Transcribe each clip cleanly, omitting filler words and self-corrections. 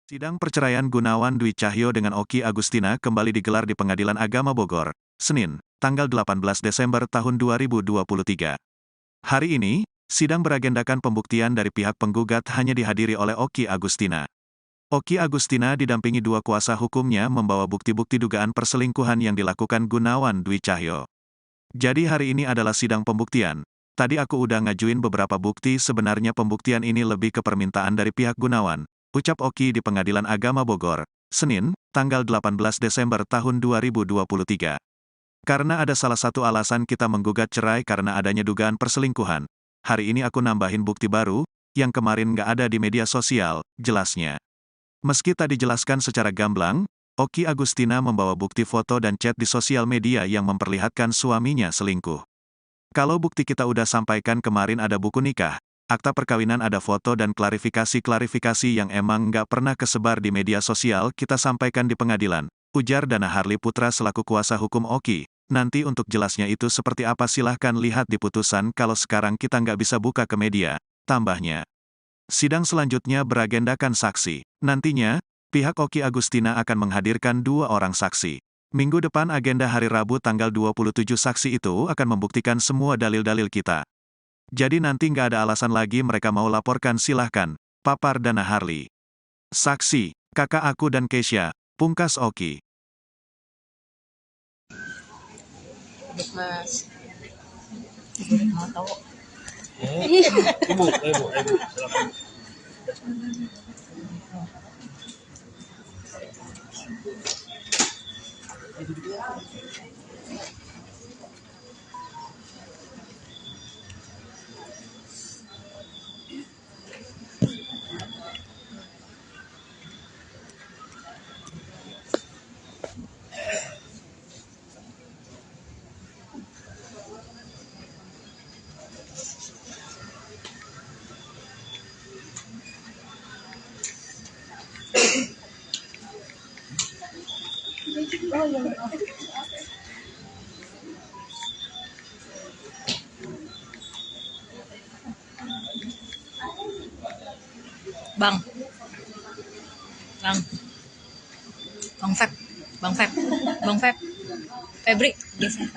Sidang perceraian Gunawan Dwi Cahyo dengan Oki Agustina kembali digelar di Pengadilan Agama Bogor, Senin, tanggal 18 Desember tahun 2023. Hari ini, sidang beragendakan pembuktian dari pihak penggugat hanya dihadiri oleh Oki Agustina. Oki Agustina didampingi dua kuasa hukumnya membawa bukti-bukti dugaan perselingkuhan yang dilakukan Gunawan Dwi Cahyo. Jadi hari ini adalah sidang pembuktian. Tadi aku udah ngajuin beberapa bukti, sebenarnya pembuktian ini lebih ke permintaan dari pihak Gunawan, ucap Oki di Pengadilan Agama Bogor, Senin, tanggal 18 Desember tahun 2023. Karena ada salah satu alasan kita menggugat cerai karena adanya dugaan perselingkuhan. Hari ini aku nambahin bukti baru, yang kemarin nggak ada di media sosial, jelasnya. Meski tak dijelaskan secara gamblang, Oki Agustina membawa bukti foto dan chat di sosial media yang memperlihatkan suaminya selingkuh. Kalau bukti kita udah sampaikan kemarin, ada buku nikah, akta perkawinan, ada foto dan klarifikasi yang emang nggak pernah kesebar di media sosial, kita sampaikan di pengadilan, ujar Dana Harley Putra selaku kuasa hukum Oki. Nanti untuk jelasnya itu seperti apa silahkan lihat di putusan, kalau sekarang kita nggak bisa buka ke media, tambahnya. Sidang selanjutnya beragendakan saksi. Nantinya, pihak Oki Agustina akan menghadirkan 2 orang saksi. Minggu depan agenda hari Rabu tanggal 27 saksi itu akan membuktikan semua dalil-dalil kita. Jadi nanti nggak ada alasan lagi mereka mau laporkan, silahkan, papar Dana Harley. Saksi, kakak aku dan Keisha, pungkas Oki. Mas, mau tahu? Ibu, silakan. Bang, Feb, Febri, geser.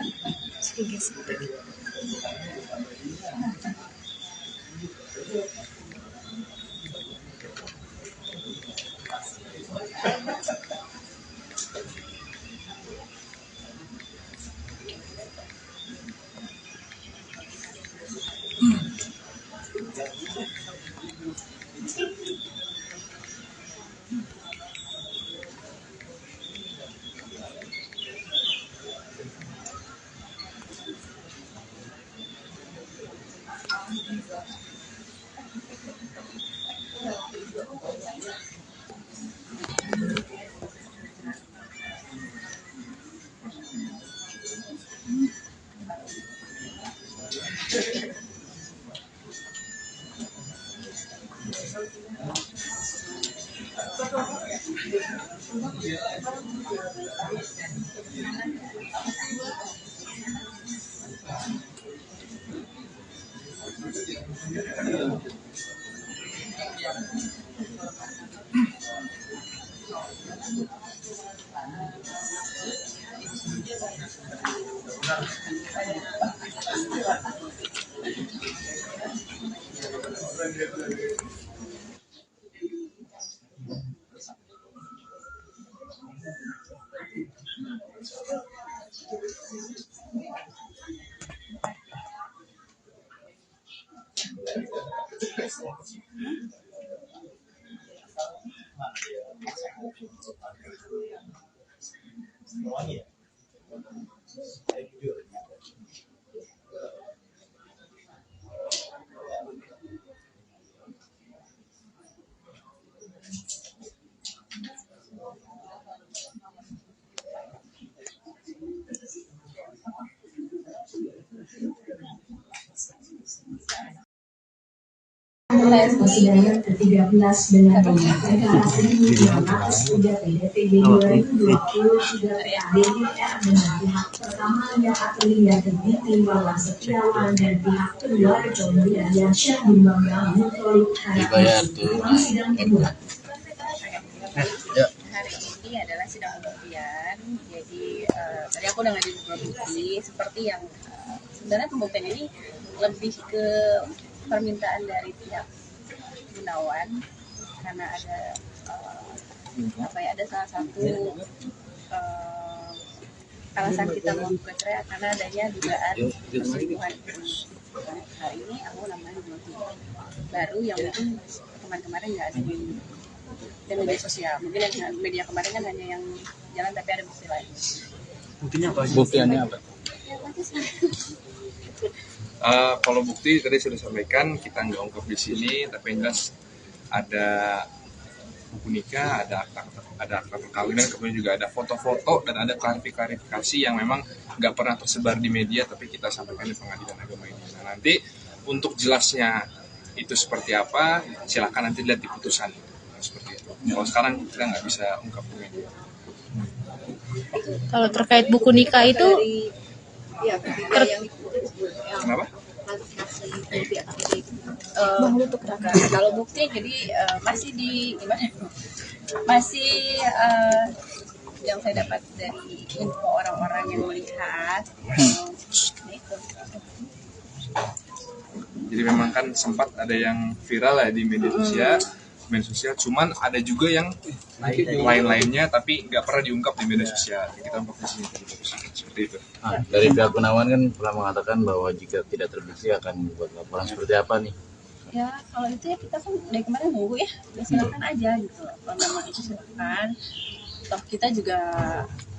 Persidangan ke-13 dengan nomor perkara 1603 PDPG 2023 DPR dengan pihak pertama yang Aprilia Tebiti Wawan Setiawan dan pihak kedua Kemudian Syah Bimbang Mutolik harap sidang kedua. Hari ini adalah sidang pembuktian. Jadi tadi aku udah ngajuin dua bukti seperti yang sebenarnya pembuktian ini lebih ke permintaan dari pihak Gunawan karena ada ada salah satu alasan kita membuka cerai karena adanya dugaan perselingkuhan. Hari ini aku namanya bukti baru yang mungkin kemarin nggak ada di media sosial. Mungkin yang media kemarin kan hanya yang jalan tapi ada bukti lain. Buktinya apa? Buktiannya apa? Ya, pasti sih. Kalau bukti tadi sudah sampaikan, kita nggak ungkap di sini, tapi yang jelas ada buku nikah, ada akta perkawinan, kemudian juga ada foto-foto dan ada klarifikasi yang memang nggak pernah tersebar di media, tapi kita sampaikan di pengadilan agama ini. Nah, nanti untuk jelasnya itu seperti apa, silakan nanti lihat di putusan seperti itu. Kalau sekarang kita nggak bisa ungkap di media. Kalau terkait buku nikah itu Kenapa? Kalau bukti jadi masih di gimana? Masih yang saya dapat dari info orang-orang yang melihat. Itu. Jadi memang kan sempat ada yang viral ya di media sosial, cuman ada juga yang lain-lainnya tapi nggak pernah diungkap di media sosial. Kita ungkap di sini seperti itu. Dari pihak Gunawan kan pernah mengatakan bahwa jika tidak terbukti akan membuat laporan seperti apa nih? Ya kalau itu ya kita kan dari kemarin nunggu ya silakan aja gitu. Kalau memang itu silakan. Toh kita juga,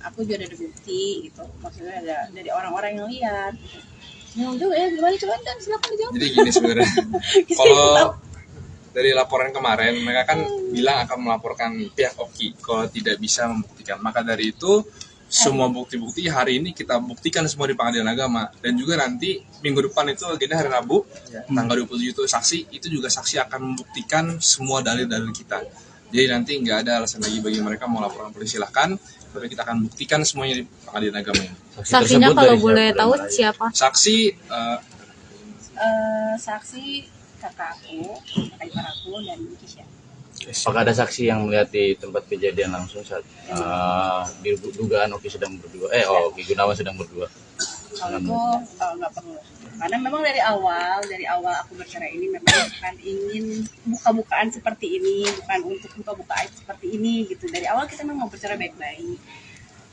aku juga ada bukti gitu. Maksudnya ada dari orang-orang yang lihat. Bingung juga ya gimana, coba dan silakan dijawab. Jadi gini sebenarnya, kalau dari laporan kemarin mereka kan bilang akan melaporkan pihak Oki kalau tidak bisa membuktikan. Maka dari itu semua bukti-bukti hari ini kita buktikan semua di pengadilan agama, dan juga nanti minggu depan itu agenda hari Rabu tanggal 27 itu saksi, itu juga saksi akan membuktikan semua dalil-dalil kita. Jadi nanti nggak ada alasan lagi bagi mereka mau laporan polisi, silahkan, tapi kita akan buktikan semuanya di pengadilan agama ini. saksinya kalau boleh tahu siapa? Saksi Saksi kakak ipar aku dan Kisha. Apakah ada saksi yang melihat di tempat kejadian langsung saat di dugaan Oki sedang berdua? Oki Gunawan sedang berdua. Kalau itu nggak perlu, karena memang dari awal aku bercerai ini memang bukan ingin buka-bukaan seperti ini, bukan untuk buka-buka aib seperti ini gitu. Dari awal kita memang mau bercerai baik-baik,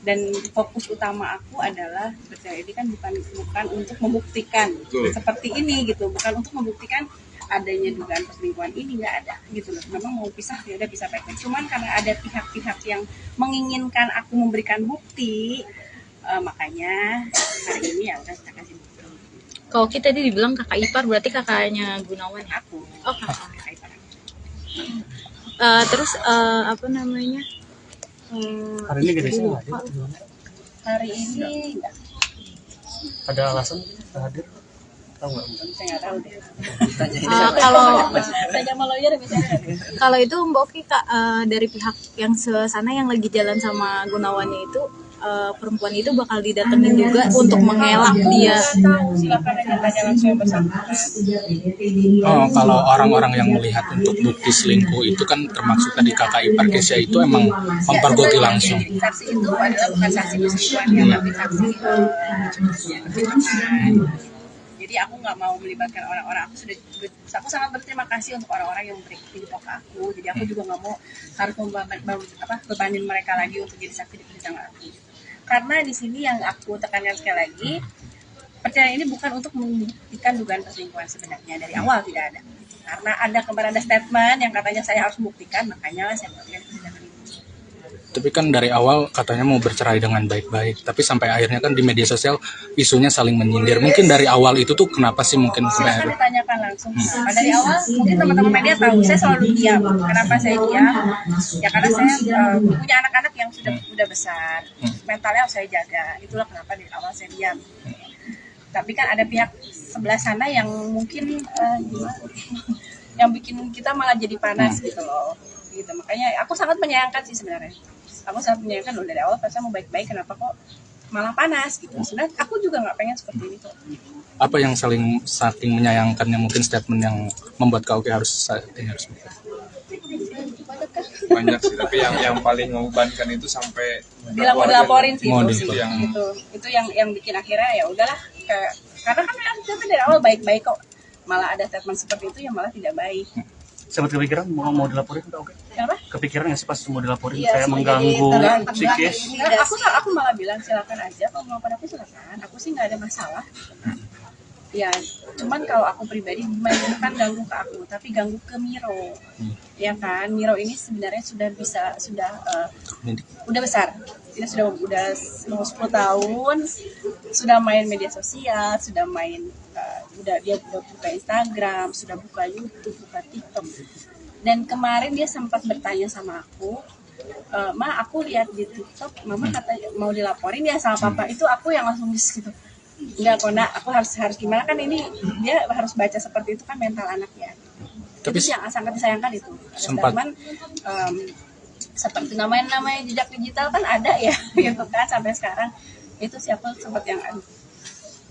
dan fokus utama aku adalah bercerai ini kan bukan untuk membuktikan seperti ini gitu, bukan untuk membuktikan adanya dugaan perselingkuhan ini, nggak ada gitu loh. Memang mau pisah ya udah pisah baik-baik, cuman karena ada pihak-pihak yang menginginkan aku memberikan bukti, makanya hari ini ya udah kita kasih bukti. Kalau kita tadi dibilang kakak ipar, berarti kakaknya Gunawan. Aku kakak ipar aku. Terus apa namanya? Hari ini gadisnya nggak hadir, gimana? Hari ini enggak. Ada alasan nggak hadir? Tahu nggak? Saya nggak tahu deh. Kalau Tanya sama lawyer biasanya. kalau itu Mbak Oki Kak, dari pihak yang sana yang lagi jalan sama Gunawannya itu, perempuan itu bakal didatengin juga untuk mengelak dia. Silakan aja tanya langsung yang bersangkutan. Kalau orang-orang yang melihat untuk bukti selingkuh itu kan termasuk tadi kakak ipar Kesha itu emang mempergoti langsung. Saksi itu adalah bukan saksi perselingkuhan ya, tapi saksi jadi aku nggak mau melibatkan orang-orang. Aku sangat berterima kasih untuk orang-orang yang memberi info ke aku. Jadi aku juga nggak mau harus bebanin mereka lagi untuk jadi saksi di persidangan aku. Karena di sini yang aku tekankan sekali lagi, perceraian ini bukan untuk membuktikan dugaan perselingkuhan sebenarnya, dari awal tidak ada. Karena kemarin ada statement yang katanya saya harus membuktikan, makanya saya buktikan di persidangan ini. Tapi kan dari awal katanya mau bercerai dengan baik-baik, tapi sampai akhirnya kan di media sosial isunya saling menyindir. Mungkin dari awal itu tuh kenapa sih mungkin sampai Silahkan ditanyakan langsung. Nah, dari awal mungkin teman-teman media tahu saya selalu diam. Kenapa saya diam? Ya karena saya punya anak-anak yang sudah besar, mentalnya harus saya jaga. Itulah kenapa dari awal saya diam. Tapi kan ada pihak sebelah sana yang mungkin yang bikin kita malah jadi panas gitu loh. Gitu. Makanya aku sangat menyayangkan sih sebenarnya. Aku sangat menyayangkan loh, dari awal pas saya mau baik-baik, kenapa kok malah panas gitu. Sebenarnya aku juga nggak pengen seperti ini kok. apa yang saking menyayangkannya, mungkin statement yang membuat Kak Oki harus banyak sih, tapi yang paling membebankan itu sampai bilang mau dilaporin sih Mau itu sih. dilaporin. Itu yang bikin akhirnya ya udahlah, karena kan kita dari awal baik-baik kok, malah ada statement seperti itu yang malah tidak baik. Sempat kepikiran mau dilaporin nggak? Oke. Kenapa? Kepikiran nggak sih pas mau dilaporin Iya, kayak sih, mengganggu jadi psikis? aku malah bilang silakan aja, kalau mau pada aku silakan, aku sih nggak ada masalah. Ya, cuman kalau aku pribadi bukan ganggu ke aku, tapi ganggu ke Miro. Ya kan, Miro ini sebenarnya sudah udah besar. Dia sudah mau 10 tahun, sudah main media sosial, sudah main dia udah buka Instagram, sudah buka YouTube, buka TikTok. Dan kemarin dia sempat bertanya sama aku, Ma, aku lihat di TikTok, Mama katanya mau dilaporin ya sama Papa. Itu aku yang langsung gitu. Enggak kok nak, aku harus gimana, kan ini dia harus baca seperti itu kan mental anak ya. Tapi itu yang sangat disayangkan itu. sempat Seperti namanya jejak digital kan ada ya gitu kan sampai sekarang. Itu siapa sempat yang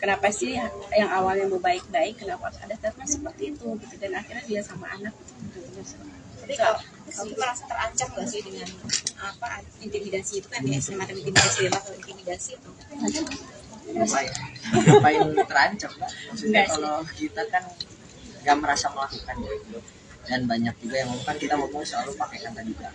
kenapa sih yang awalnya mau baik-baik, kenapa ada statement seperti itu gitu, dan akhirnya dia sama anak gitu. Tapi kalau kamu merasa terancam nggak sih dengan intimidasi itu kan ya, semacam intimidasi atau intimidasi itu? Ngapain terancam, Mbak? Maksudnya kalau kita kan nggak merasa melakukan gitu, dan banyak juga yang kan kita ngomong selalu pakai kata duga.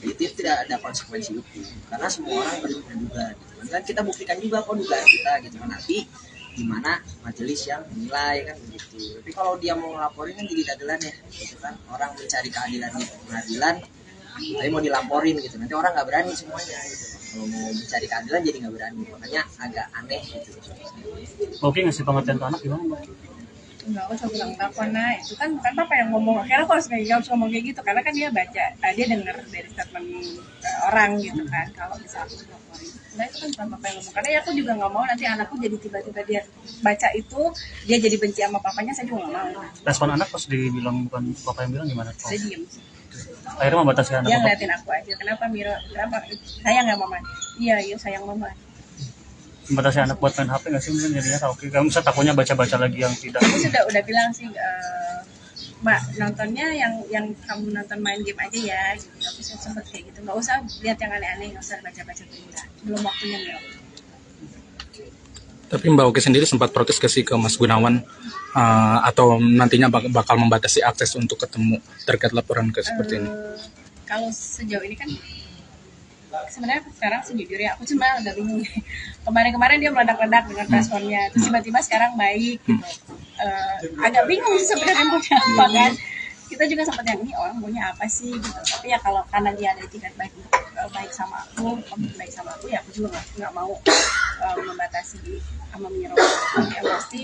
Itu tidak ada konsekuensi hukum karena semua orang berduga gitu. Dan kita buktikan juga kok dugaan kita gitu kan, nanti gimana majelis yang menilai kan begitu. Tapi kalau dia mau ngelaporin kan jadi dagelan ya gitu kan, orang mencari keadilan di pengadilan tapi mau dilaporin gitu, nanti orang nggak berani semuanya gitu. Kalau mau mencari keadilan jadi nggak berani, makanya agak aneh gitu. Oke, ngasih pengertian ke anak gimana, Mbak? Enggak, aku coba bilang karena itu kan bukan papa yang ngomong, akhirnya aku harus ngomong kayak gitu karena kan dia baca, dia dengar dari statement orang gitu kan, kalau bisa aku laporin. Nah itu kan bukan papa yang ngomong, karena ya aku juga nggak mau nanti anakku jadi tiba-tiba dia baca itu dia jadi benci sama papanya, saya juga nggak mau. Respon anak pas dibilang bukan papa yang bilang gimana? Saya diem sih. Akhirnya membatasi anak. Dia ngeliatin aku aja, kenapa Miro, kenapa sayang nggak mama? Iya sayang mama. Membatasi anak buat main HP nggak sih mungkin jadinya? Oke, kamu bisa takutnya baca-baca lagi yang tidak. Aku udah bilang sih, Mbak nontonnya yang kamu nonton main game aja ya. Gitu. Aku sempet kayak gitu, nggak usah lihat yang aneh-aneh, nggak usah baca-baca berita. Belum waktunya Miro. Tapi Mbak Oki sendiri sempat protes ke Mas Gunawan atau nantinya bakal membatasi akses untuk ketemu terkait laporan ke seperti ini? Kalau sejauh ini kan sebenarnya sekarang sejujurnya aku cuma agak bingung. Kemarin dia meledak-ledak dengan responnya, terus tiba-tiba sekarang baik gitu. Agak bingung sih sebenarnya maunya apa kan. Kita juga sempat yang ini orang maunya apa sih gitu. Tapi ya kalau karena dia ada etikat baik sama aku, baik sama aku, ya aku juga nggak mau membatasi sama Miro. Yang pasti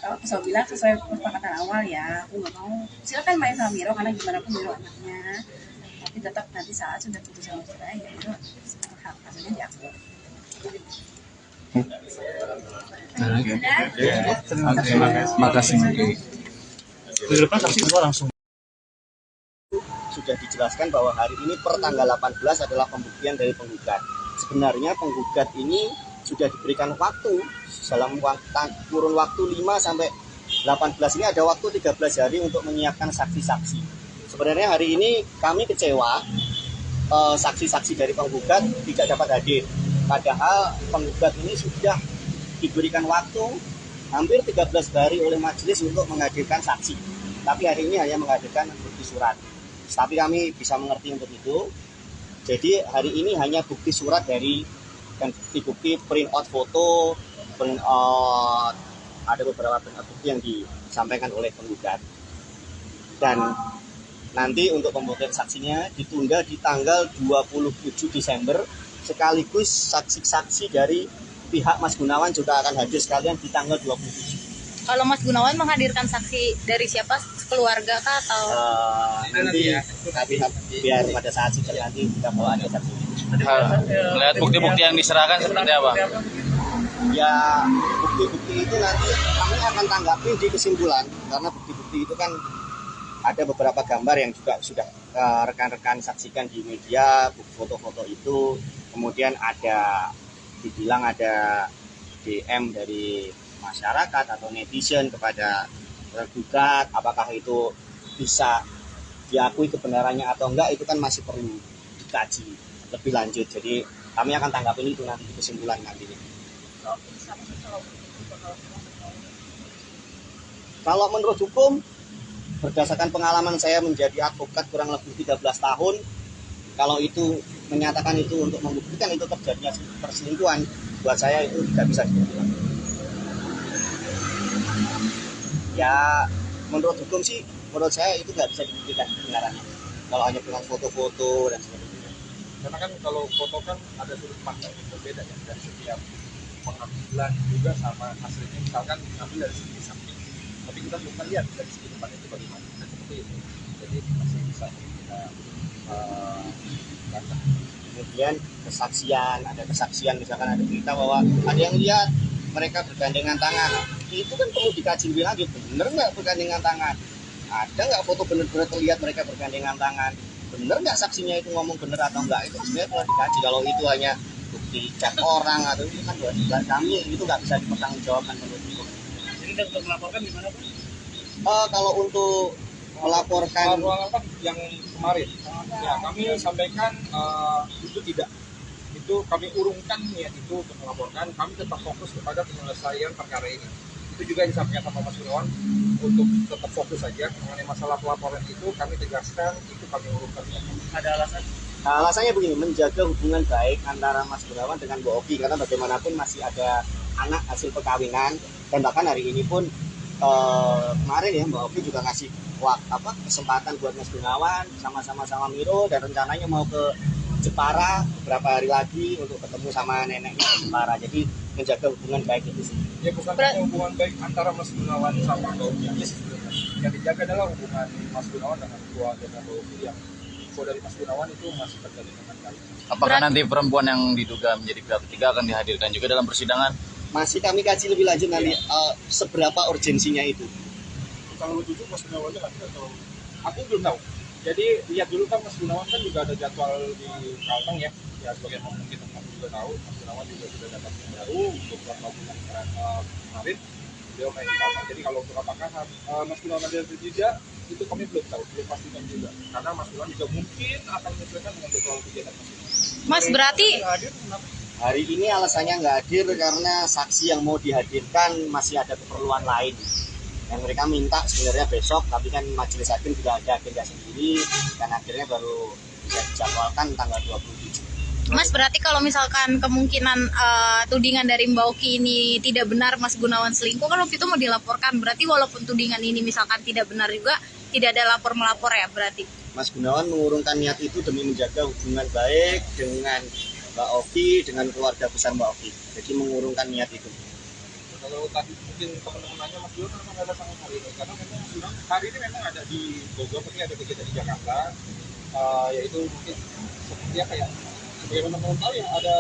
aku selalu bilang sesuai kesepakatan awal ya, aku nggak mau silakan main sama Miro karena gimana pun Miro anaknya, tapi tetap nanti saat sudah putus sama cerai ya itu hak asuhnya di aku. Terima kasih. Di depan saksi kedua langsung. Sudah dijelaskan bahwa hari ini per tanggal 18 adalah pembuktian dari penggugat. Sebenarnya penggugat ini sudah diberikan waktu dalam kurun waktu 5 sampai 18 ini, ada waktu 13 hari untuk menyiapkan saksi-saksi. Sebenarnya hari ini kami kecewa saksi-saksi dari penggugat tidak dapat hadir. Padahal penggugat ini sudah diberikan waktu hampir 13 hari oleh majelis untuk menghadirkan saksi. Tapi hari ini hanya menghadirkan bukti surat. Tapi kami bisa mengerti untuk itu. Jadi hari ini hanya bukti surat dari dan bukti print out foto, print out, ada beberapa print out bukti yang disampaikan oleh penggugat. Dan nanti untuk pembuktian saksinya ditunda di tanggal 27 Desember, sekaligus saksi-saksi dari pihak Mas Gunawan juga akan hadir sekalian di tanggal 27. Kalau Mas Gunawan menghadirkan saksi dari siapa? Keluarga kah atau? Nanti biar pada saat sidang nanti kita bawa ada saksi. Melihat bukti-bukti yang diserahkan seperti apa? Ya bukti-bukti itu nanti kami akan tanggapi di kesimpulan, karena bukti-bukti itu kan ada beberapa gambar yang juga sudah rekan-rekan saksikan di media, foto-foto itu, kemudian ada dibilang ada DM dari masyarakat atau netizen kepada tergugat, apakah itu bisa diakui kebenarannya atau enggak itu kan masih perlu dikaji lebih lanjut. Jadi kami akan tanggapin itu nanti di kesimpulan nanti. Kalau menurut hukum, berdasarkan pengalaman saya menjadi advokat kurang lebih 13 tahun, kalau itu menyatakan itu untuk membuktikan itu terjadinya perselingkuhan, buat saya itu tidak bisa dibuktikan. Ya, menurut hukum sih, menurut saya itu nggak bisa dibuktikan kebenarannya. Kalau hanya dengan foto-foto dan sebagainya. Karena kan kalau foto kan ada sudut pandang yang berbeda ya dari setiap pengambilan juga sama hasilnya. Misalkan ambil dari segi samping, tapi kita belum lihat dari segi depan itu bagaimana. Nah, seperti itu. Jadi masih bisa kita baca. Kemudian kesaksian, ada kesaksian misalkan ada berita bahwa ada yang lihat mereka bergandengan tangan. Itu kan perlu dikaji lebih lanjut, bener nggak bergandengan tangan? Ada nggak foto benar-benar terlihat mereka bergandengan tangan? Bener nggak saksinya itu ngomong bener atau enggak? Itu sebenarnya perlu dikaji. Kalau itu hanya bukti chat orang atau itu kan kami itu nggak bisa dipertanggungjawabkan menurut hukum. Jadi untuk melaporkan gimana Pak? Kalau untuk melaporkan yang kemarin, ya kami sampaikan itu tidak. Itu kami urungkan niat itu untuk melaporkan. Kami tetap fokus kepada penyelesaian perkara ini. Itu juga yang disampaikan sama Mas Gunawan untuk tetap fokus saja mengenai masalah pelaporan itu kami tegaskan itu kami urungkan. Ada alasan? Nah, alasannya begini, menjaga hubungan baik antara Mas Gunawan dengan Bu Oki karena bagaimanapun masih ada anak hasil perkawinan dan bahkan hari ini pun kemarin ya Mbak Oki juga ngasih kesempatan buat Mas Gunawan sama Miro dan rencananya mau ke Jepara beberapa hari lagi untuk ketemu sama neneknya di Jepara. Jadi menjaga hubungan baik itu sih. Ya bukan hanya hubungan baik antara Mas Gunawan sama Mbak Oki aja sih sebenarnya. Yang dijaga adalah hubungan Mas Gunawan dengan keluarga Mbak Oki yang dari Mas Gunawan itu masih terjalin dengan baik. Apakah nanti perempuan yang diduga menjadi pihak ketiga akan dihadirkan juga dalam persidangan? Masih kami kaji lebih lanjut nanti seberapa urgensinya itu. Kalau jujur Mas Gunawannya lagi atau aku belum tahu. Jadi lihat dulu kan Mas Gunawan kan juga ada jadwal di Kalteng ya. Ya sebagai mungkin teman-teman juga tahu Mas Gunawan juga sudah dapat yang baru untuk beberapa bulan kemarin beliau main di Kalteng. Jadi kalau untuk apakah Mas Gunawan ada atau tidak itu kami belum tahu, belum pastikan juga. Karena Mas Gunawan juga mungkin akan menyesuaikan dengan jadwal kegiatan Mas Gunawan. Mas berarti hari ini alasannya nggak hadir karena saksi yang mau dihadirkan masih ada keperluan lain. Yang mereka minta sebenarnya besok, tapi kan majelis hakim juga ada agenda sendiri dan akhirnya baru bisa dijadwalkan tanggal 27. Mas berarti kalau misalkan kemungkinan tudingan dari Mbak Oki ini tidak benar Mas Gunawan selingkuh kan waktu itu mau dilaporkan, berarti walaupun tudingan ini misalkan tidak benar juga tidak ada lapor melapor ya berarti? Mas Gunawan mengurungkan niat itu demi menjaga hubungan baik dengan Mbak Oki, dengan keluarga besar Mbak Oki. Jadi mengurungkan niat itu. Kalau tadi mungkin teman-temannya Mas Gunawan memang ada sama hari ini, karena memang Mas Gunawan hari ini memang ada di Bogor, tapi ada kegiatan di Jakarta, yaitu mungkin seperti apa ya? Sebagai teman-teman tahu ya ada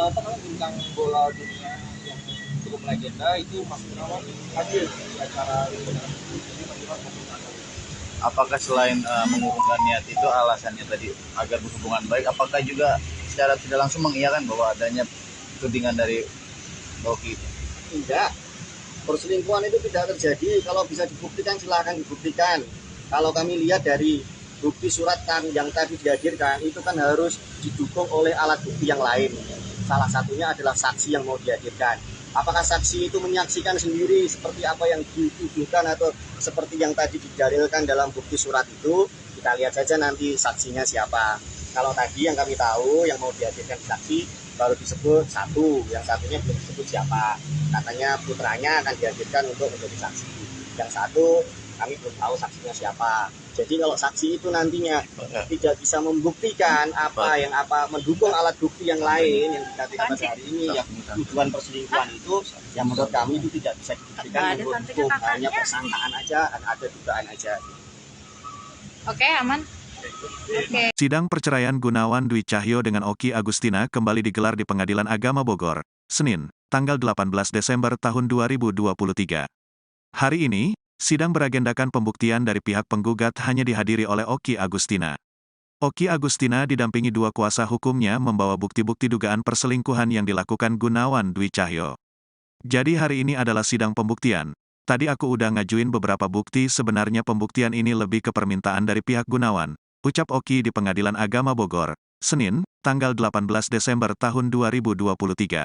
bintang bola dunia yang cukup legenda itu Mas Gunawan hadir di acara itu. Jadi Mas Gunawan Apakah selain mengurungkan niat itu alasannya tadi agar berhubungan baik, apakah juga secara tidak langsung mengiyakan bahwa adanya tudingan dari Oki? Tidak. Perselingkuhan itu tidak terjadi. Kalau bisa dibuktikan silahkan dibuktikan. Kalau kami lihat dari bukti surat yang tadi dihadirkan itu kan harus didukung oleh alat bukti yang lain. Salah satunya adalah saksi yang mau dihadirkan. Apakah saksi itu menyaksikan sendiri seperti apa yang dituduhkan atau seperti yang tadi didalilkan dalam bukti surat itu? Kita lihat saja nanti saksinya siapa. Kalau tadi yang kami tahu yang mau dihadirkan saksi baru disebut satu, yang satunya belum disebut siapa. Katanya putranya akan dihadirkan untuk menjadi saksi. Yang satu kami belum tahu saksinya siapa. Jadi kalau saksi itu nantinya tidak bisa membuktikan mendukung alat bukti yang lain yang dikatakan pada hari ini yang tuduhan perselingkuhan itu, yang menurut kami itu tidak bisa dibuktikan menurut hukum, hanya persangkaan aja, ada dugaan aja. Oke, aman. Sidang perceraian Gunawan Dwi Cahyo dengan Oki Agustina kembali digelar di Pengadilan Agama Bogor, Senin, tanggal 18 Desember tahun 2023. Hari ini, sidang beragendakan pembuktian dari pihak penggugat hanya dihadiri oleh Oki Agustina. Oki Agustina didampingi dua kuasa hukumnya membawa bukti-bukti dugaan perselingkuhan yang dilakukan Gunawan Dwi Cahyo. Jadi hari ini adalah sidang pembuktian. Tadi aku udah ngajuin beberapa bukti, sebenarnya pembuktian ini lebih ke permintaan dari pihak Gunawan. ucap Oki di Pengadilan Agama Bogor, Senin, tanggal 18 Desember tahun 2023.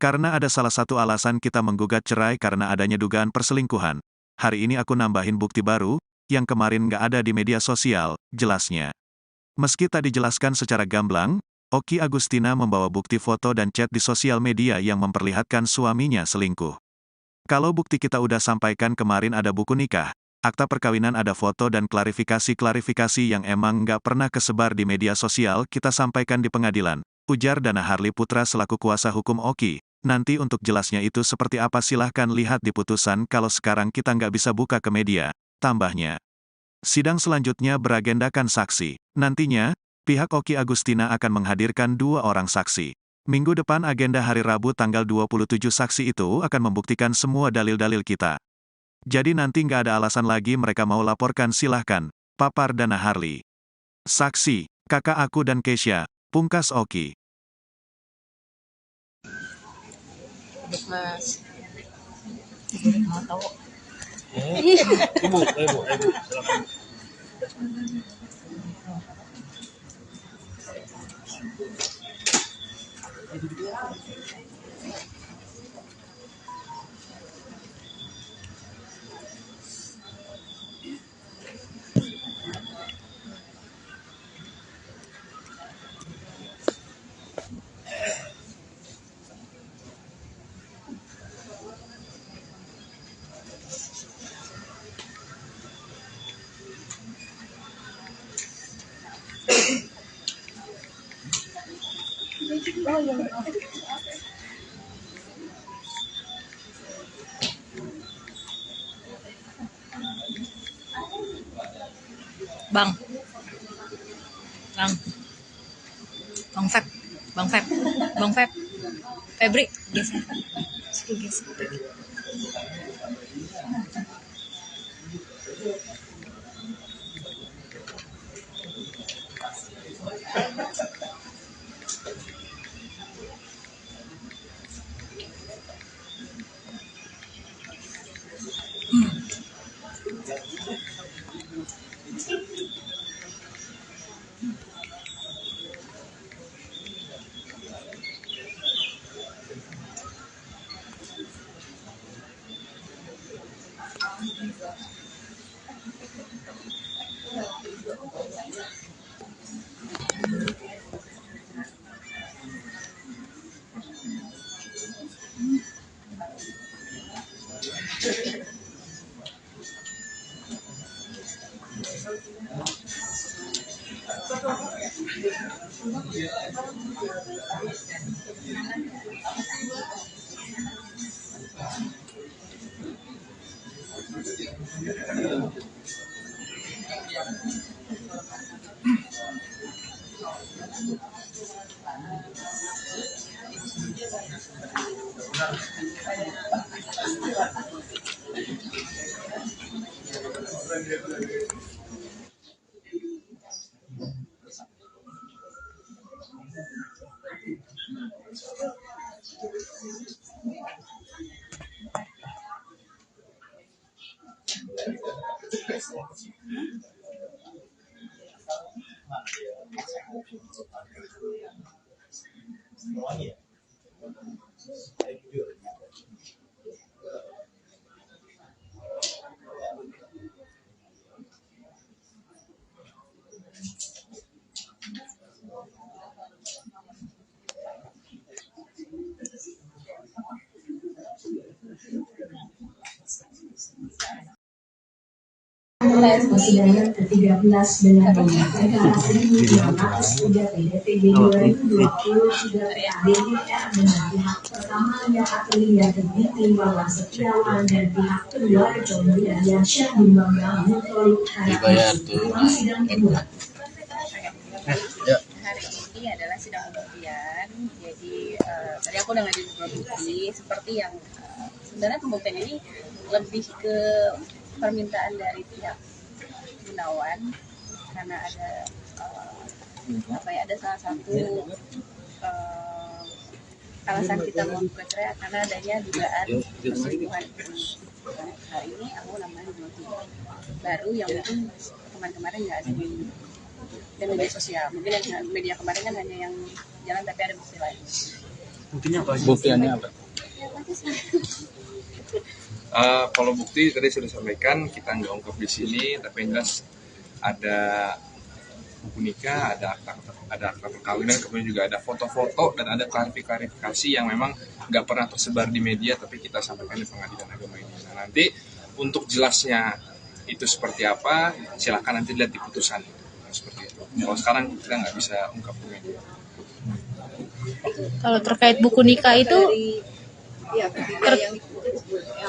Karena ada salah satu alasan kita menggugat cerai karena adanya dugaan perselingkuhan. Hari ini aku nambahin bukti baru, yang kemarin nggak ada di media sosial, jelasnya. Meski tak dijelaskan secara gamblang, Oki Agustina membawa bukti foto dan chat di sosial media yang memperlihatkan suaminya selingkuh. Kalau bukti kita udah sampaikan kemarin ada buku nikah, akta perkawinan ada foto dan klarifikasi yang emang nggak pernah kesebar di media sosial kita sampaikan di pengadilan, ujar Dana Harley Putra selaku kuasa hukum Oki. Nanti untuk jelasnya itu seperti apa silahkan lihat di putusan kalau sekarang kita nggak bisa buka ke media, tambahnya. Sidang selanjutnya beragendakan saksi. Nantinya, pihak Oki Agustina akan menghadirkan 2 orang saksi. Minggu depan agenda hari Rabu tanggal 27 saksi itu akan membuktikan semua dalil-dalil kita. Jadi nanti nggak ada alasan lagi mereka mau laporkan silahkan, papar Dana Harley. Saksi, kakak aku dan Keisha, pungkas Oki. Mas. Mau tahu? Ibu, silakan. Bang. Bang Feb. Febri, geser. Suruh geser. Persidangan ke-13 dengan nomor perkara 1503 PDTB 2023 PADDR dengan pihak pertama yang Aprilia Terbiti Wawan Setiawan dan pihak kedua Jombi dan Syah Bimbang Mutoluk Harapan sidang kedua. Hari ini adalah sidang pembuktian. Jadi tadi aku udah ngajin bukti seperti yang sebenarnya pembuktian ini lebih ke permintaan dari pihak Gunawan karena ada ada salah satu alasan kita mau cerai karena adanya dugaan perselingkuhan. Hari ini aku nambahin bukti baru yang mungkin kemarin nggak ada di dan media sosial. Mungkin yang media kemarin kan hanya yang jalan tapi ada bukti lain. Buktinya apa? Buktiannya apa? Kalau bukti tadi sudah sampaikan, kita nggak ungkap di sini, tapi yang jelas ada buku nikah, ada akta perkawinan, kemudian juga ada foto-foto dan ada klarifikasi yang memang nggak pernah tersebar di media, tapi kita sampaikan di pengadilan agama ini. Nah, nanti untuk jelasnya itu seperti apa, silakan nanti lihat di putusan seperti itu. Kalau sekarang kita nggak bisa ungkap di media. Kalau terkait buku nikah itu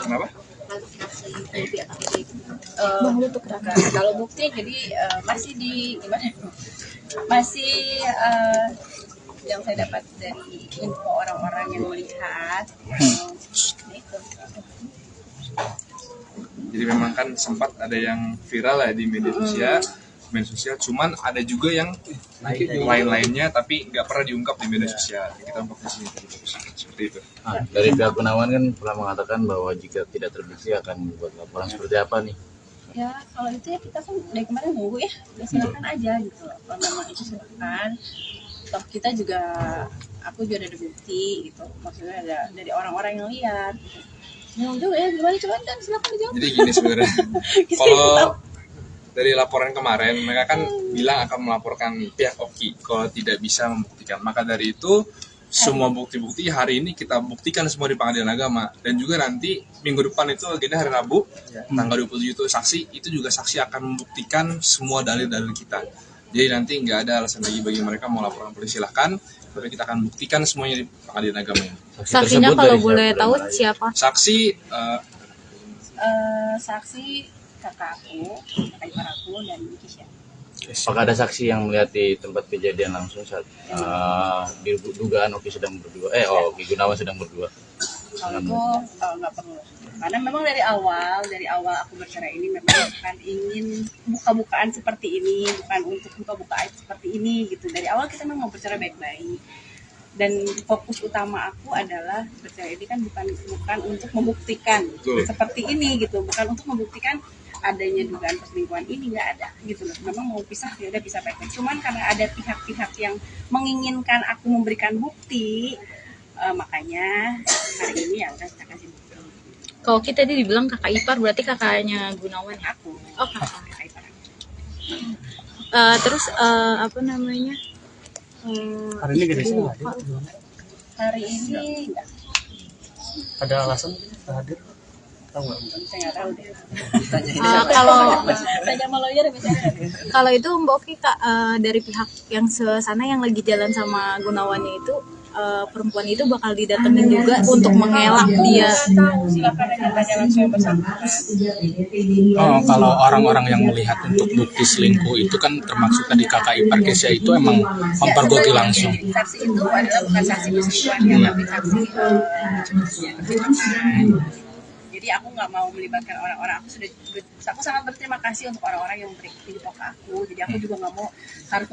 Kenapa? Kalau bukti jadi masih di gimana? Masih yang saya dapat dari info orang-orang yang melihat. Itu. Jadi memang kan sempat ada yang viral ya di media sosial, cuman ada juga yang lain-lainnya tapi nggak pernah diungkap di media sosial. Kita ungkap di sini seperti itu. Dari pihak Gunawan kan pernah mengatakan bahwa jika tidak terbukti akan membuat laporan seperti apa nih? Ya kalau itu ya kita kan dari kemarin nunggu ya silakan aja gitu. Kalau memang itu silakan. Toh kita juga, aku juga ada bukti gitu. Maksudnya ada dari orang-orang yang lihat. Bingung juga ya gimana, coba kan silakan dijawab. Jadi gini sebenarnya, kalau dari laporan kemarin mereka kan bilang akan melaporkan pihak Oki kalau tidak bisa membuktikan. Maka dari itu semua bukti-bukti hari ini kita buktikan semua di pengadilan agama, dan juga nanti minggu depan itu agenda hari Rabu tanggal 27 itu saksi, itu juga saksi akan membuktikan semua dalil-dalil kita. Jadi nanti nggak ada alasan lagi bagi mereka mau laporan polisi, silahkan, tapi kita akan buktikan semuanya di pengadilan agama ini. saksinya kalau boleh tahu siapa? Saksi saksi kakak ipar aku dan Kisha. Apakah ada saksi yang melihat di tempat kejadian langsung saat dugaan Oki sedang berdua, Oki Gunawan sedang berdua? Kalau itu nggak perlu, karena memang dari awal aku bercerai ini memang bukan ingin buka-bukaan seperti ini, bukan untuk buka-buka aib seperti ini gitu. Dari awal kita memang mau bercerai baik-baik, dan fokus utama aku adalah bercerai ini kan bukan untuk membuktikan seperti ini gitu, bukan untuk membuktikan adanya dugaan perselingkuhan ini, nggak ada gitu loh. Memang mau pisah ya udah pisah baik-baik, cuman karena ada pihak-pihak yang menginginkan aku memberikan bukti, makanya hari ini ya udah kita kasih bukti. Kalau kita tadi dibilang kakak ipar, berarti kakaknya Gunawan. Aku. Oh, kakak ipar. Terus apa namanya? Hari ini gede sih Hari ini enggak. Ada alasan hadir? Tahu nggak? Saya nggak tahu deh. Tanya sama lawyer biasanya. Kalau itu Mbak Oki dari pihak yang sana yang lagi jalan sama Gunawannya itu, perempuan itu bakal didatengin juga untuk mengelak dia. Kalau orang-orang yang melihat untuk bukti selingkuh itu kan termasuk tadi kakak ipar Kesha itu emang mempergoki langsung. Saksi itu adalah bukan saksi perselingkuhan, tapi saksi. Jadi aku nggak mau melibatkan orang-orang. Aku sangat berterima kasih untuk orang-orang yang memberi info ke aku. Jadi aku juga nggak mau harus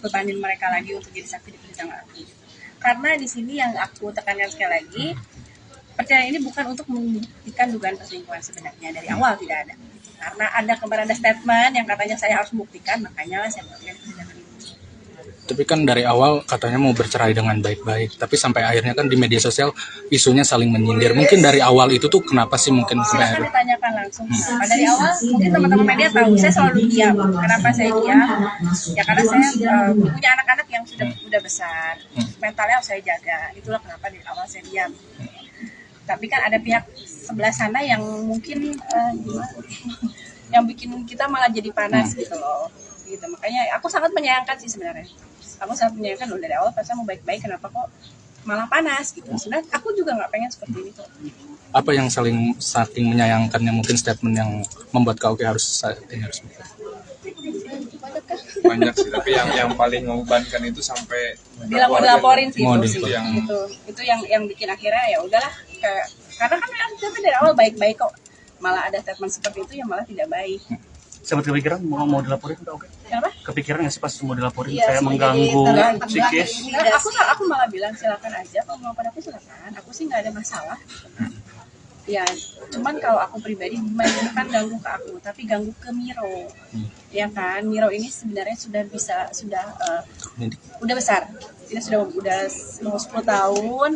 bebanin mereka lagi untuk jadi saksi di persidangan aku. Karena di sini yang aku tekankan sekali lagi, perceraian ini bukan untuk membuktikan dugaan perselingkuhan sebenarnya, dari awal tidak ada. Karena kemarin ada statement yang katanya saya harus membuktikan, makanya saya buktikan di persidangan ini. Tapi kan dari awal katanya mau bercerai dengan baik-baik, tapi sampai akhirnya kan di media sosial isunya saling menyindir. Mungkin dari awal itu tuh kenapa sih mungkin sampai akhirnya? Ditanyakan langsung. Dari awal mungkin teman-teman media tahu saya selalu diam. Kenapa saya diam? Ya karena saya punya anak-anak yang sudah besar, mentalnya harus saya jaga. Itulah kenapa dari awal saya diam. Tapi kan ada pihak sebelah sana yang mungkin yang bikin kita malah jadi panas gitu loh. Gitu. Makanya aku sangat menyayangkan sih sebenarnya. Aku sangat menyayangkan loh, dari awal pas saya mau baik-baik, kenapa kok malah panas gitu. Sebenarnya aku juga nggak pengen seperti itu. Apa yang saking menyayangkannya, mungkin statement yang membuat Kak Oki harus banyak sih, tapi yang paling membebankan itu sampai bilang mau dilaporin sih itu yang bikin akhirnya ya udahlah, karena kan dari awal baik-baik kok, malah ada statement seperti itu yang malah tidak baik. Sempat kepikiran mau dilaporin nggak? Oke. Kenapa? Kepikiran nggak sih pas mau dilaporin? Iya, saya mengganggu psikis. Aku malah bilang silakan aja, kalau mau pada aku silakan. Aku sih nggak ada masalah. Ya, cuman kalau aku pribadi bukan ganggu ke aku, tapi ganggu ke Miro. Ya kan, Miro ini sebenarnya udah besar. Dia udah mau 10 tahun,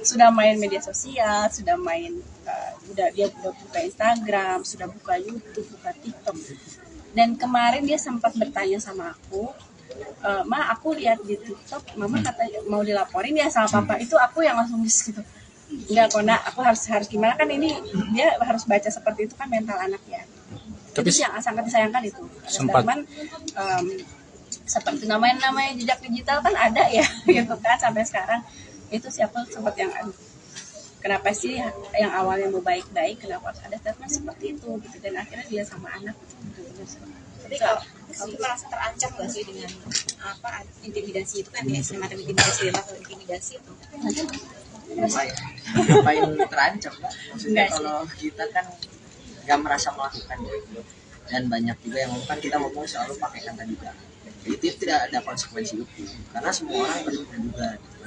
sudah main media sosial, sudah main dia udah buka Instagram, sudah buka YouTube, buka TikTok. Dan kemarin dia sempat bertanya sama aku, Ma, aku lihat di TikTok, Mama katanya mau dilaporin ya sama Papa. Itu aku yang langsung gitu. Enggak kok nak, aku harus gimana, kan ini dia harus baca seperti itu kan mental anak ya. Tapi itu yang sangat disayangkan itu. Sempat seperti namanya jejak digital kan ada ya gitu kan sampai sekarang. Itu siapa sempat yang kenapa sih yang awalnya mau baik-baik, kenapa ada statement seperti itu gitu, dan akhirnya dia sama anak gitu. Tapi kalau merasa terancam nggak sih dengan intimidasi itu kan ya, semacam intimidasi atau intimidasi itu? Ngapain terancam, Pak? Maksudnya kalau kita kan nggak merasa melakukan gitu, dan banyak juga yang kan kita ngomong selalu pakai kata duga. Itu tidak ada konsekuensi hukum karena semua orang berduga gitu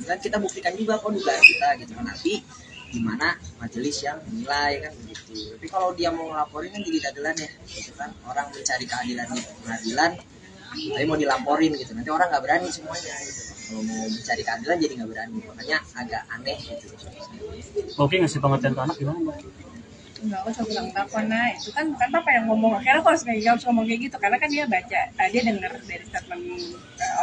kan, kita buktikan juga kok dugaan kita gitu kan, nanti gimana majelis yang menilai kan begitu. Tapi kalau dia mau ngelaporin kan jadi dagelan ya gitu kan, orang mencari keadilan di pengadilan tapi mau dilaporin gitu, nanti orang nggak berani semuanya gitu. Kalau mau mencari keadilan jadi nggak berani, makanya agak aneh gitu. Oke, ngasih pengertian ke anak gimana, Mbak? Enggak, aku bilang Papa, itu kan bukan Papa yang ngomong. Akhirnya aku harus ngomong kayak gitu karena kan dia baca, dia dengar dari statement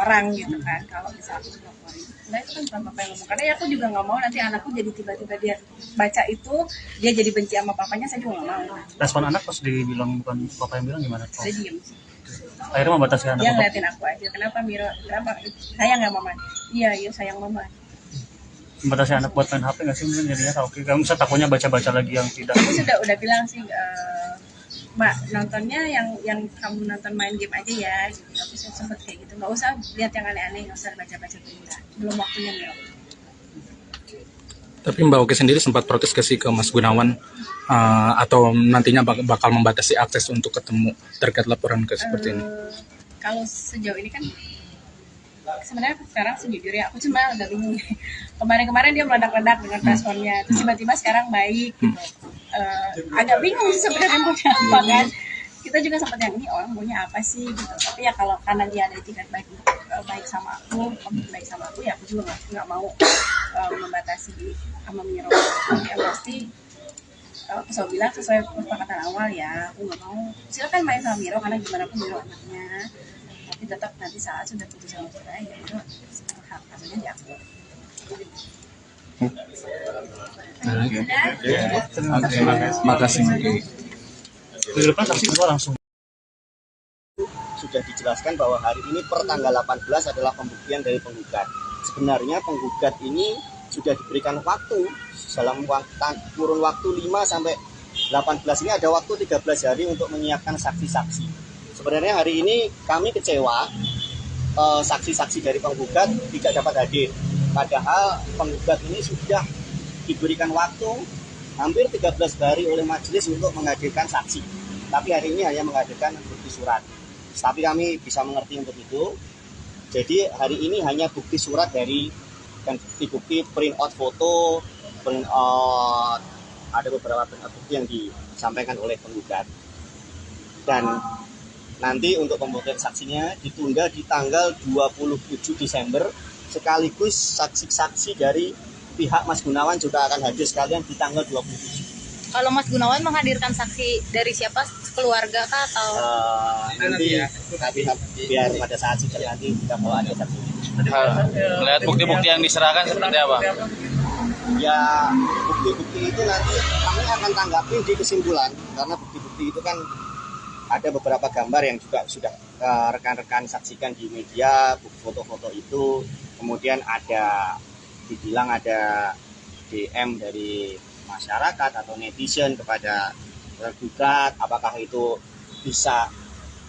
orang gitu kan, kalau bisa aku laporin. Nah itu kan bukan Papa yang ngomong, karena ya aku juga nggak mau nanti anakku jadi tiba-tiba dia baca itu dia jadi benci sama papanya, saya juga nggak mau. Respon anak pas dibilang bukan Papa yang bilang gimana? Saya diem sih. Akhirnya membatasi anak. Dia ngeliatin aku aja, kenapa Miro, kenapa sayang nggak Mama? Iya sayang Mama. Membatasi anak buat main HP nggak sih mungkin jadinya? Oke, kamu bisa takutnya baca-baca lagi yang tidak. Aku udah bilang sih, Mbak, nontonnya yang kamu nonton main game aja ya gitu. Tapi saya sempet kayak gitu, nggak usah lihat yang aneh-aneh, nggak usah baca-baca berita, belum waktunya Miro. Tapi Mbak Oki sendiri sempat protes ke Mas Gunawan atau nantinya bakal membatasi akses untuk ketemu terkait laporan seperti ini? Kalau sejauh ini kan sebenarnya sekarang sejujurnya aku cuma udah bingung. Kemarin dia meledak-ledak dengan responnya, terus tiba-tiba sekarang baik gitu. Agak bingung sih sebenarnya maunya apa kan. Kita juga sempat yang ini orang maunya apa sih gitu. Tapi ya kalau karena dia ada etikat baik sama aku, baik sama aku, ya aku juga nggak mau membatasi sama Miro. Yang pasti aku selalu bilang sesuai kesepakatan awal ya, aku nggak mau. Silakan main sama Miro karena gimana pun Miro anaknya. Tapi tetap nanti saat sudah putus sama cerai ya itu hak asuhnya di aku. Terima kasih. Di depan saksi kedua langsung. Sudah dijelaskan bahwa hari ini per tanggal 18 adalah pembuktian dari penggugat. Sebenarnya penggugat ini sudah diberikan waktu dalam kurun waktu 5 sampai 18 ini, ada waktu 13 hari untuk menyiapkan saksi-saksi. Sebenarnya hari ini kami kecewa saksi-saksi dari penggugat tidak dapat hadir. Padahal penggugat ini sudah diberikan waktu hampir 13 hari oleh majelis untuk menghadirkan saksi. Tapi hari ini hanya menghadirkan bukti surat. Tapi kami bisa mengerti untuk itu. Jadi hari ini hanya bukti surat dari dan bukti print out foto, print out, ada beberapa print out bukti yang disampaikan oleh penggugat. Dan nanti untuk pembuktian saksinya ditunda di tanggal 27 Desember, sekaligus saksi-saksi dari pihak Mas Gunawan juga akan hadir sekalian di tanggal 27. Kalau Mas Gunawan menghadirkan saksi dari siapa? Keluarga kah atau? Nanti tapi biar pada saat sidang nanti kita bawa ada saksi. Melihat bukti-bukti yang diserahkan seperti apa? Ya bukti-bukti itu nanti kami akan tanggapi di kesimpulan, karena bukti-bukti itu kan ada beberapa gambar yang juga sudah rekan-rekan saksikan di media, foto-foto itu, kemudian ada dibilang ada DM dari masyarakat atau netizen kepada tergugat, apakah itu bisa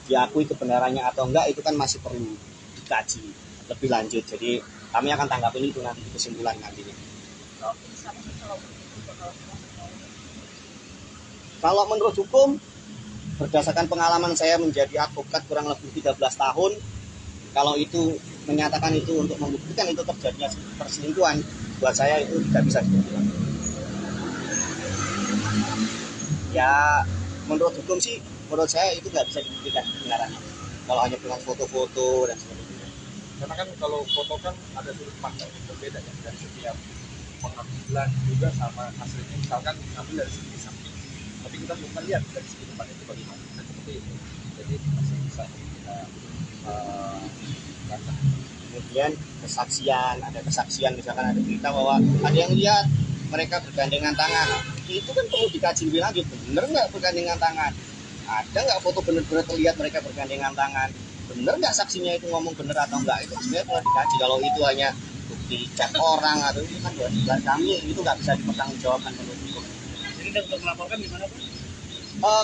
diakui kebenarannya atau enggak, itu kan masih perlu dikaji lebih lanjut. Jadi kami akan tanggapin itu nanti di kesimpulan nantinya. Kalau menurut hukum, berdasarkan pengalaman saya menjadi advokat kurang lebih 13 tahun, kalau itu menyatakan itu untuk membuktikan itu terjadinya perselingkuhan, buat saya itu tidak bisa dibilang. Ya menurut hukum sih, menurut saya itu nggak bisa dibuktikan kebenarannya. Kalau hanya dengan foto-foto dan sebagainya. Karena kan kalau foto kan ada sudut pandang yang berbeda ya, dan setiap pengambilan juga sama hasilnya, misalkan ambil dari segi samping, tapi kita belum melihat dari segi depan itu bagaimana, nah, seperti itu. Jadi masih bisa kita baca. Kemudian kesaksian, ada kesaksian misalkan ada berita bahwa ada yang lihat mereka bergandengan tangan, itu kan perlu dikaji lebih lanjut, bener nggak bergandengan tangan, ada nggak foto bener-bener terlihat mereka bergandengan tangan, bener nggak saksinya itu ngomong bener atau enggak, itu sebenarnya perlu dikaji. Kalau itu hanya bukti chat orang atau itu kan buat kami itu nggak bisa dipertanggungjawabkan menurut hukum. Jadi untuk melaporkan gimana Pak?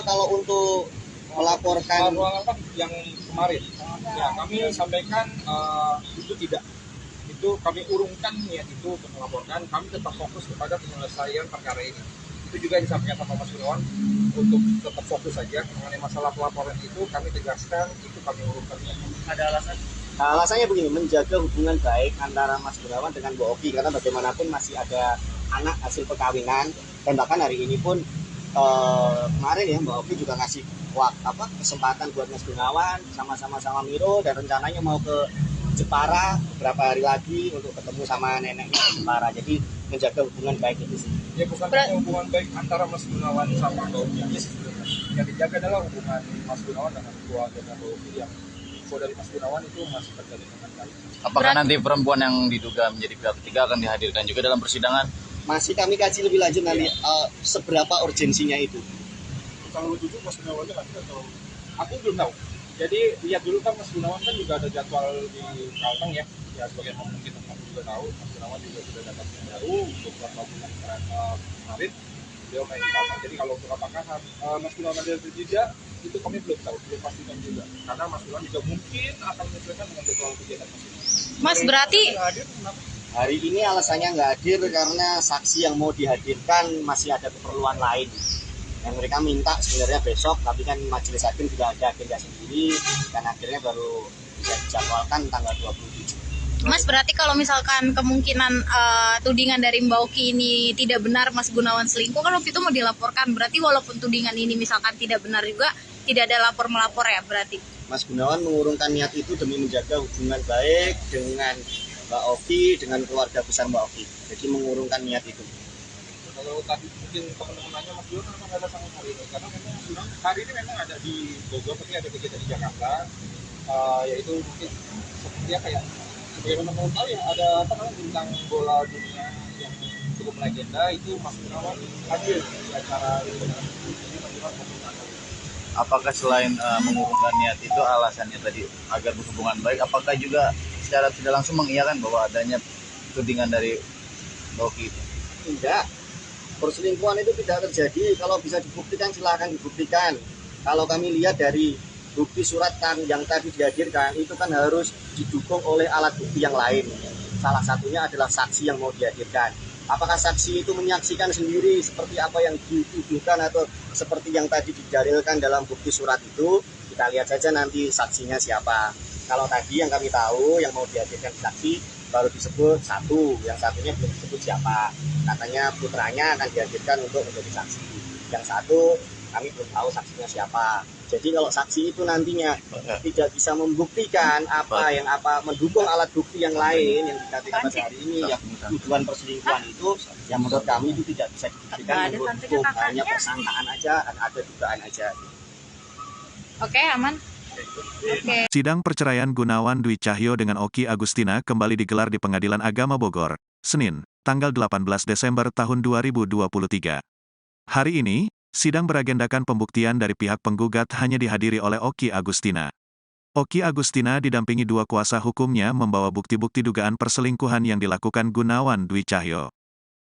Kalau untuk melaporkan yang kemarin ya kami sampaikan itu tidak, itu kami urungkan niat itu untuk melaporkan, kami tetap fokus kepada penyelesaian perkara ini. Itu juga disampaikan sama Mas Gunawan untuk tetap fokus saja mengenai masalah pelaporan itu, kami tegaskan itu kami urungkan. Ada alasan? Alasannya begini, menjaga hubungan baik antara Mas Gunawan dengan Bu Oki, karena bagaimanapun masih ada anak hasil perkawinan, dan bahkan hari ini pun kemarin ya Mbak Oki juga ngasih kesempatan buat Mas Gunawan sama-sama Miro, dan rencananya mau ke Jepara beberapa hari lagi untuk ketemu sama neneknya di Jepara. Jadi menjaga hubungan baik itu sih. Ya bukan hanya hubungan baik antara Mas Gunawan sama Mbak Oki aja sih sebenarnya. Yang dijaga adalah hubungan Mas Gunawan dengan keluarga Mbak Oki, yang saudari Mas Gunawan itu masih terjalin dengan baik. Apakah nanti perempuan yang diduga menjadi pihak ketiga akan dihadirkan juga dalam persidangan? Masih kami kaji lebih lanjut nanti seberapa urgensinya itu. Kalau tujuh Mas Gunawannya lagi atau aku belum tahu. Jadi lihat dulu kan Mas Gunawan kan juga ada jadwal di Kalteng ya. Ya sebagai mungkin teman juga tahu, Mas Gunawan juga sudah dapat yang baru untuk beberapa bulan kemarin beliau main di Kalteng. Jadi kalau untuk apakah Mas Gunawan ada tidak, itu kami belum tahu, belum pastikan juga. Karena Mas Gunawan juga mungkin akan menyesuaikan dengan jadwal kegiatan Mas Gunawan. Mas berarti hari ini alasannya nggak hadir karena saksi yang mau dihadirkan masih ada keperluan lain. Yang mereka minta sebenarnya besok, tapi kan majelis hakim juga ada agenda sendiri, dan akhirnya baru bisa dijadwalkan tanggal 27. Mas berarti kalau misalkan kemungkinan tudingan dari Mbak Oki ini tidak benar Mas Gunawan selingkuh, kan waktu itu mau dilaporkan, berarti walaupun tudingan ini misalkan tidak benar juga tidak ada lapor-melapor ya berarti? Mas Gunawan mengurungkan niat itu demi menjaga hubungan baik dengan Mbak Oki, dengan keluarga besar Mbak Oki. Jadi mengurungkan niat itu. Kalau tadi mungkin teman-temannya Mas Gunawan memang ada sama hari ini, karena memang Mas Gunawan hari ini memang ada di Bogor, tapi ada kegiatan di Jakarta, yaitu mungkin seperti apa ya? Bagaimana mau tahu ya, ada apa namanya bintang bola dunia yang cukup legenda itu Mas Gunawan hadir di acara ini. Jadi Mas Gunawan Apakah selain mengurungkan niat itu alasannya tadi agar berhubungan baik, apakah juga secara tidak langsung mengiyakan bahwa adanya tudingan dari Mbak Oki itu? Tidak, perselingkuhan itu tidak terjadi. Kalau bisa dibuktikan silakan dibuktikan. Kalau kami lihat dari bukti surat yang tadi dihadirkan itu kan harus didukung oleh alat bukti yang lain. Salah satunya adalah saksi yang mau dihadirkan. Apakah saksi itu menyaksikan sendiri seperti apa yang dituduhkan atau seperti yang tadi didalilkan dalam bukti surat itu? Kita lihat saja nanti saksinya siapa. Kalau tadi yang kami tahu yang mau dihadirkan saksi baru disebut satu, yang satunya belum disebut siapa. Katanya putranya akan dihadirkan untuk menjadi saksi. Yang satu kami belum tahu saksinya siapa. Jadi kalau saksi itu nantinya tidak bisa membuktikan apa mendukung alat bukti yang lain yang dikatakan pada hari ini, yang tuduhan perselingkuhan itu, yang menurut kami itu tidak bisa dibuktikan menurut hukum, hanya persangkaan aja, ada dugaan aja. Oke, aman. Oke. Sidang perceraian Gunawan Dwi Cahyo dengan Oki Agustina kembali digelar di Pengadilan Agama Bogor, Senin, tanggal 18 Desember tahun 2023. Hari ini, sidang beragendakan pembuktian dari pihak penggugat hanya dihadiri oleh Oki Agustina. Oki Agustina didampingi dua kuasa hukumnya membawa bukti-bukti dugaan perselingkuhan yang dilakukan Gunawan Dwi Cahyo.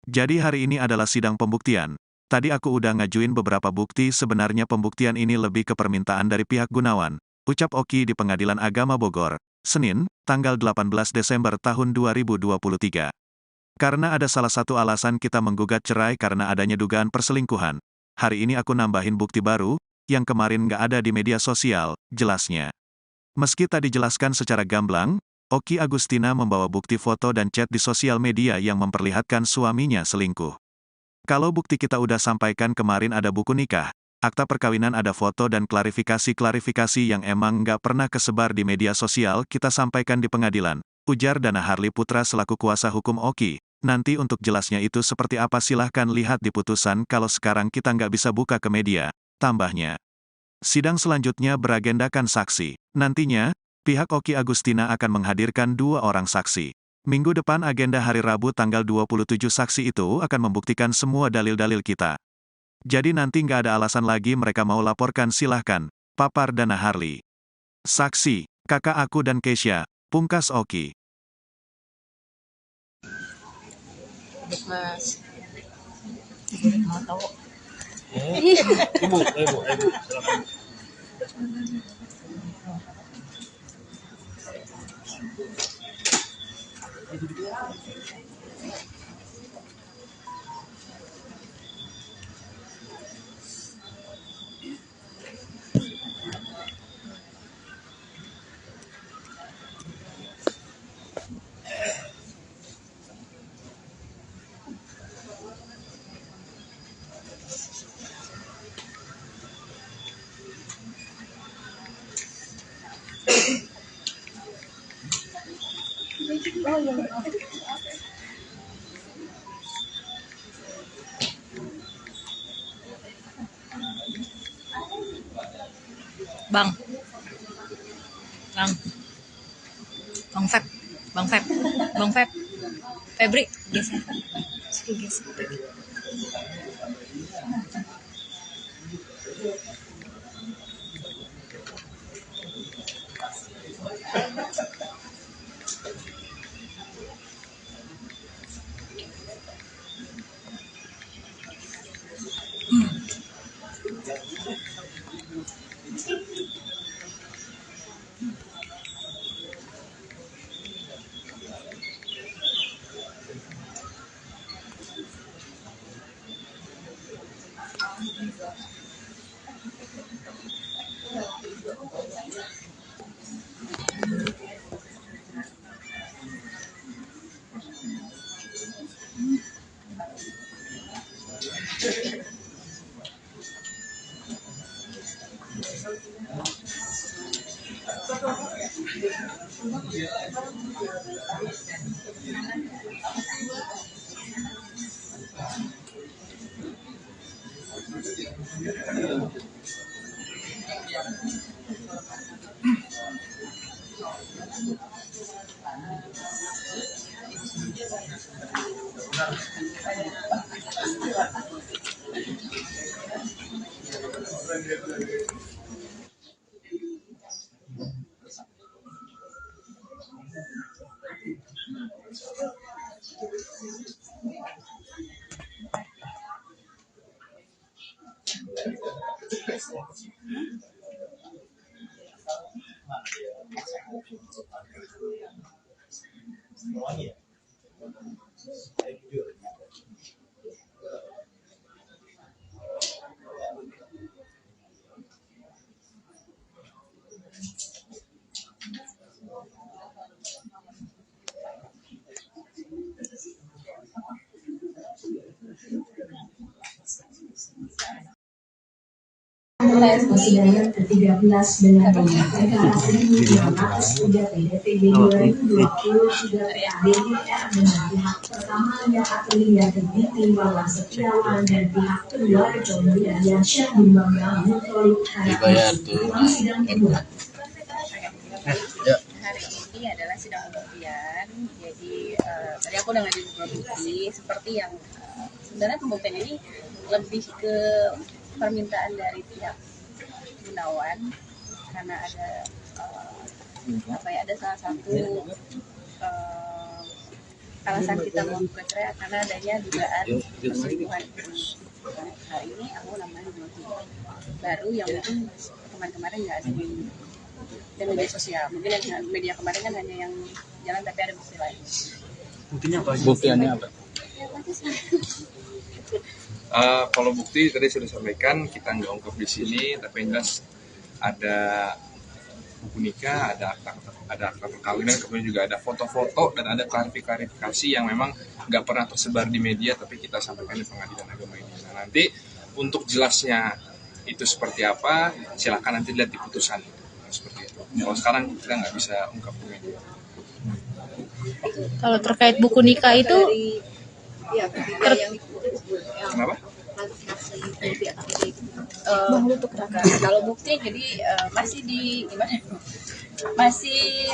Jadi hari ini adalah sidang pembuktian. Tadi aku udah ngajuin beberapa bukti, sebenarnya pembuktian ini lebih ke permintaan dari pihak Gunawan, ucap Oki di Pengadilan Agama Bogor, Senin, tanggal 18 Desember tahun 2023. Karena ada salah satu alasan kita menggugat cerai karena adanya dugaan perselingkuhan. Hari ini aku nambahin bukti baru, yang kemarin nggak ada di media sosial, jelasnya. Meski tadi dijelaskan secara gamblang, Oki Agustina membawa bukti foto dan chat di sosial media yang memperlihatkan suaminya selingkuh. Kalau bukti kita udah sampaikan kemarin ada buku nikah, akta perkawinan ada foto dan klarifikasi-klarifikasi yang emang nggak pernah kesebar di media sosial kita sampaikan di pengadilan, ujar Dana Harley Putra selaku kuasa hukum Oki. Nanti untuk jelasnya itu seperti apa silahkan lihat di putusan kalau sekarang kita nggak bisa buka ke media, tambahnya. Sidang selanjutnya beragendakan saksi. Nantinya, pihak Oki Agustina akan menghadirkan 2 orang saksi. Minggu depan agenda hari Rabu tanggal 27 saksi itu akan membuktikan semua dalil-dalil kita. Jadi nanti nggak ada alasan lagi mereka mau laporkan silahkan, papar Dana Harley. Saksi, kakak aku dan Keisha, pungkas Oki. Mas. Mau tahu? Ibu, silakan. Bang. Bang Feb. Febri, geser. Persidangan ke-13 dengan nomor perkara 1503 PDTB 2023 DDR dengan pihak pertama yang Aprilia Ditimbang Setiawan dan pihak kedua Joni Ardiansyah Bimbang Mutoluk dibayar tuh. Sidang kedua. Hari ini adalah sidang pembuktian. Jadi tadi aku udah ngajuin bukti seperti yang sebenarnya pembuktian ini lebih ke permintaan dari pihak Gunawan karena ada ada salah satu alasan kita mau bercerai karena adanya dugaan perselingkuhan. Hari ini aku namanya baru yang mungkin kemarin nggak ada di media sosial. Mungkin yang media kemarin kan hanya yang jalan tapi ada bukti lain. Buktiannya apa? Kalau bukti tadi sudah sampaikan, kita nggak ungkap di sini, tapi yang jelas ada buku nikah, ada akta perkawinan, kemudian juga ada foto-foto dan ada klarifikasi yang memang nggak pernah tersebar di media tapi kita sampaikan di pengadilan agama ini. Nah, nanti untuk jelasnya itu seperti apa, silakan nanti lihat di putusan seperti itu. Kalau sekarang kita nggak bisa ungkap di media. Kalau terkait buku nikah itu ya ketiga yang Kenapa? Kalau bukti jadi masih di gimana? Masih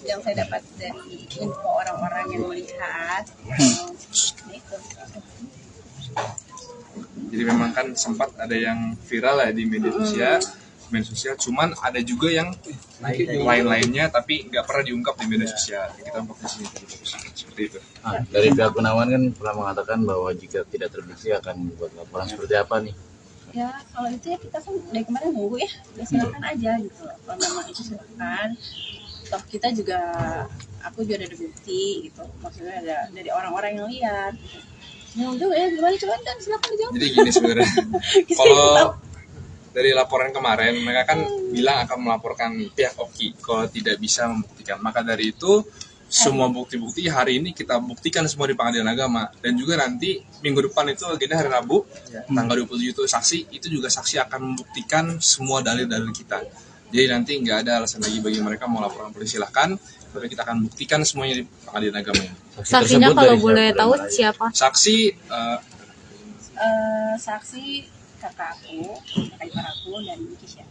yang saya dapat dari info orang-orang yang melihat itu. Jadi memang kan sempat ada yang viral ya di media sosial, cuman ada juga yang lain-lainnya tapi nggak pernah diungkap di media sosial. Kita ungkap di sini seperti itu. Dari pihak Gunawan kan pernah mengatakan bahwa jika tidak terbukti akan membuat laporan seperti apa nih? Ya kalau itu ya kita kan dari kemarin nunggu ya silakan aja gitu. Kalau memang itu silakan. Toh kita juga, aku juga ada bukti gitu. Maksudnya ada dari orang-orang yang lihat. Gitu. Yang juga ya gimana coba dan silakan dijawab. Jadi gini sebenarnya, kalau dari laporan kemarin mereka kan bilang akan melaporkan pihak Oki kalau tidak bisa membuktikan. Maka dari itu semua bukti-bukti hari ini kita buktikan semua di pengadilan agama, dan juga nanti minggu depan itu agenda hari Rabu tanggal 27 itu saksi, itu juga saksi akan membuktikan semua dalil-dalil kita. Jadi nanti nggak ada alasan lagi bagi mereka mau laporan polisi, silahkan, tapi kita akan buktikan semuanya di pengadilan agama ini. saksinya kalau boleh tahu siapa? Saksi saksi kakak ipar aku dan Kisha.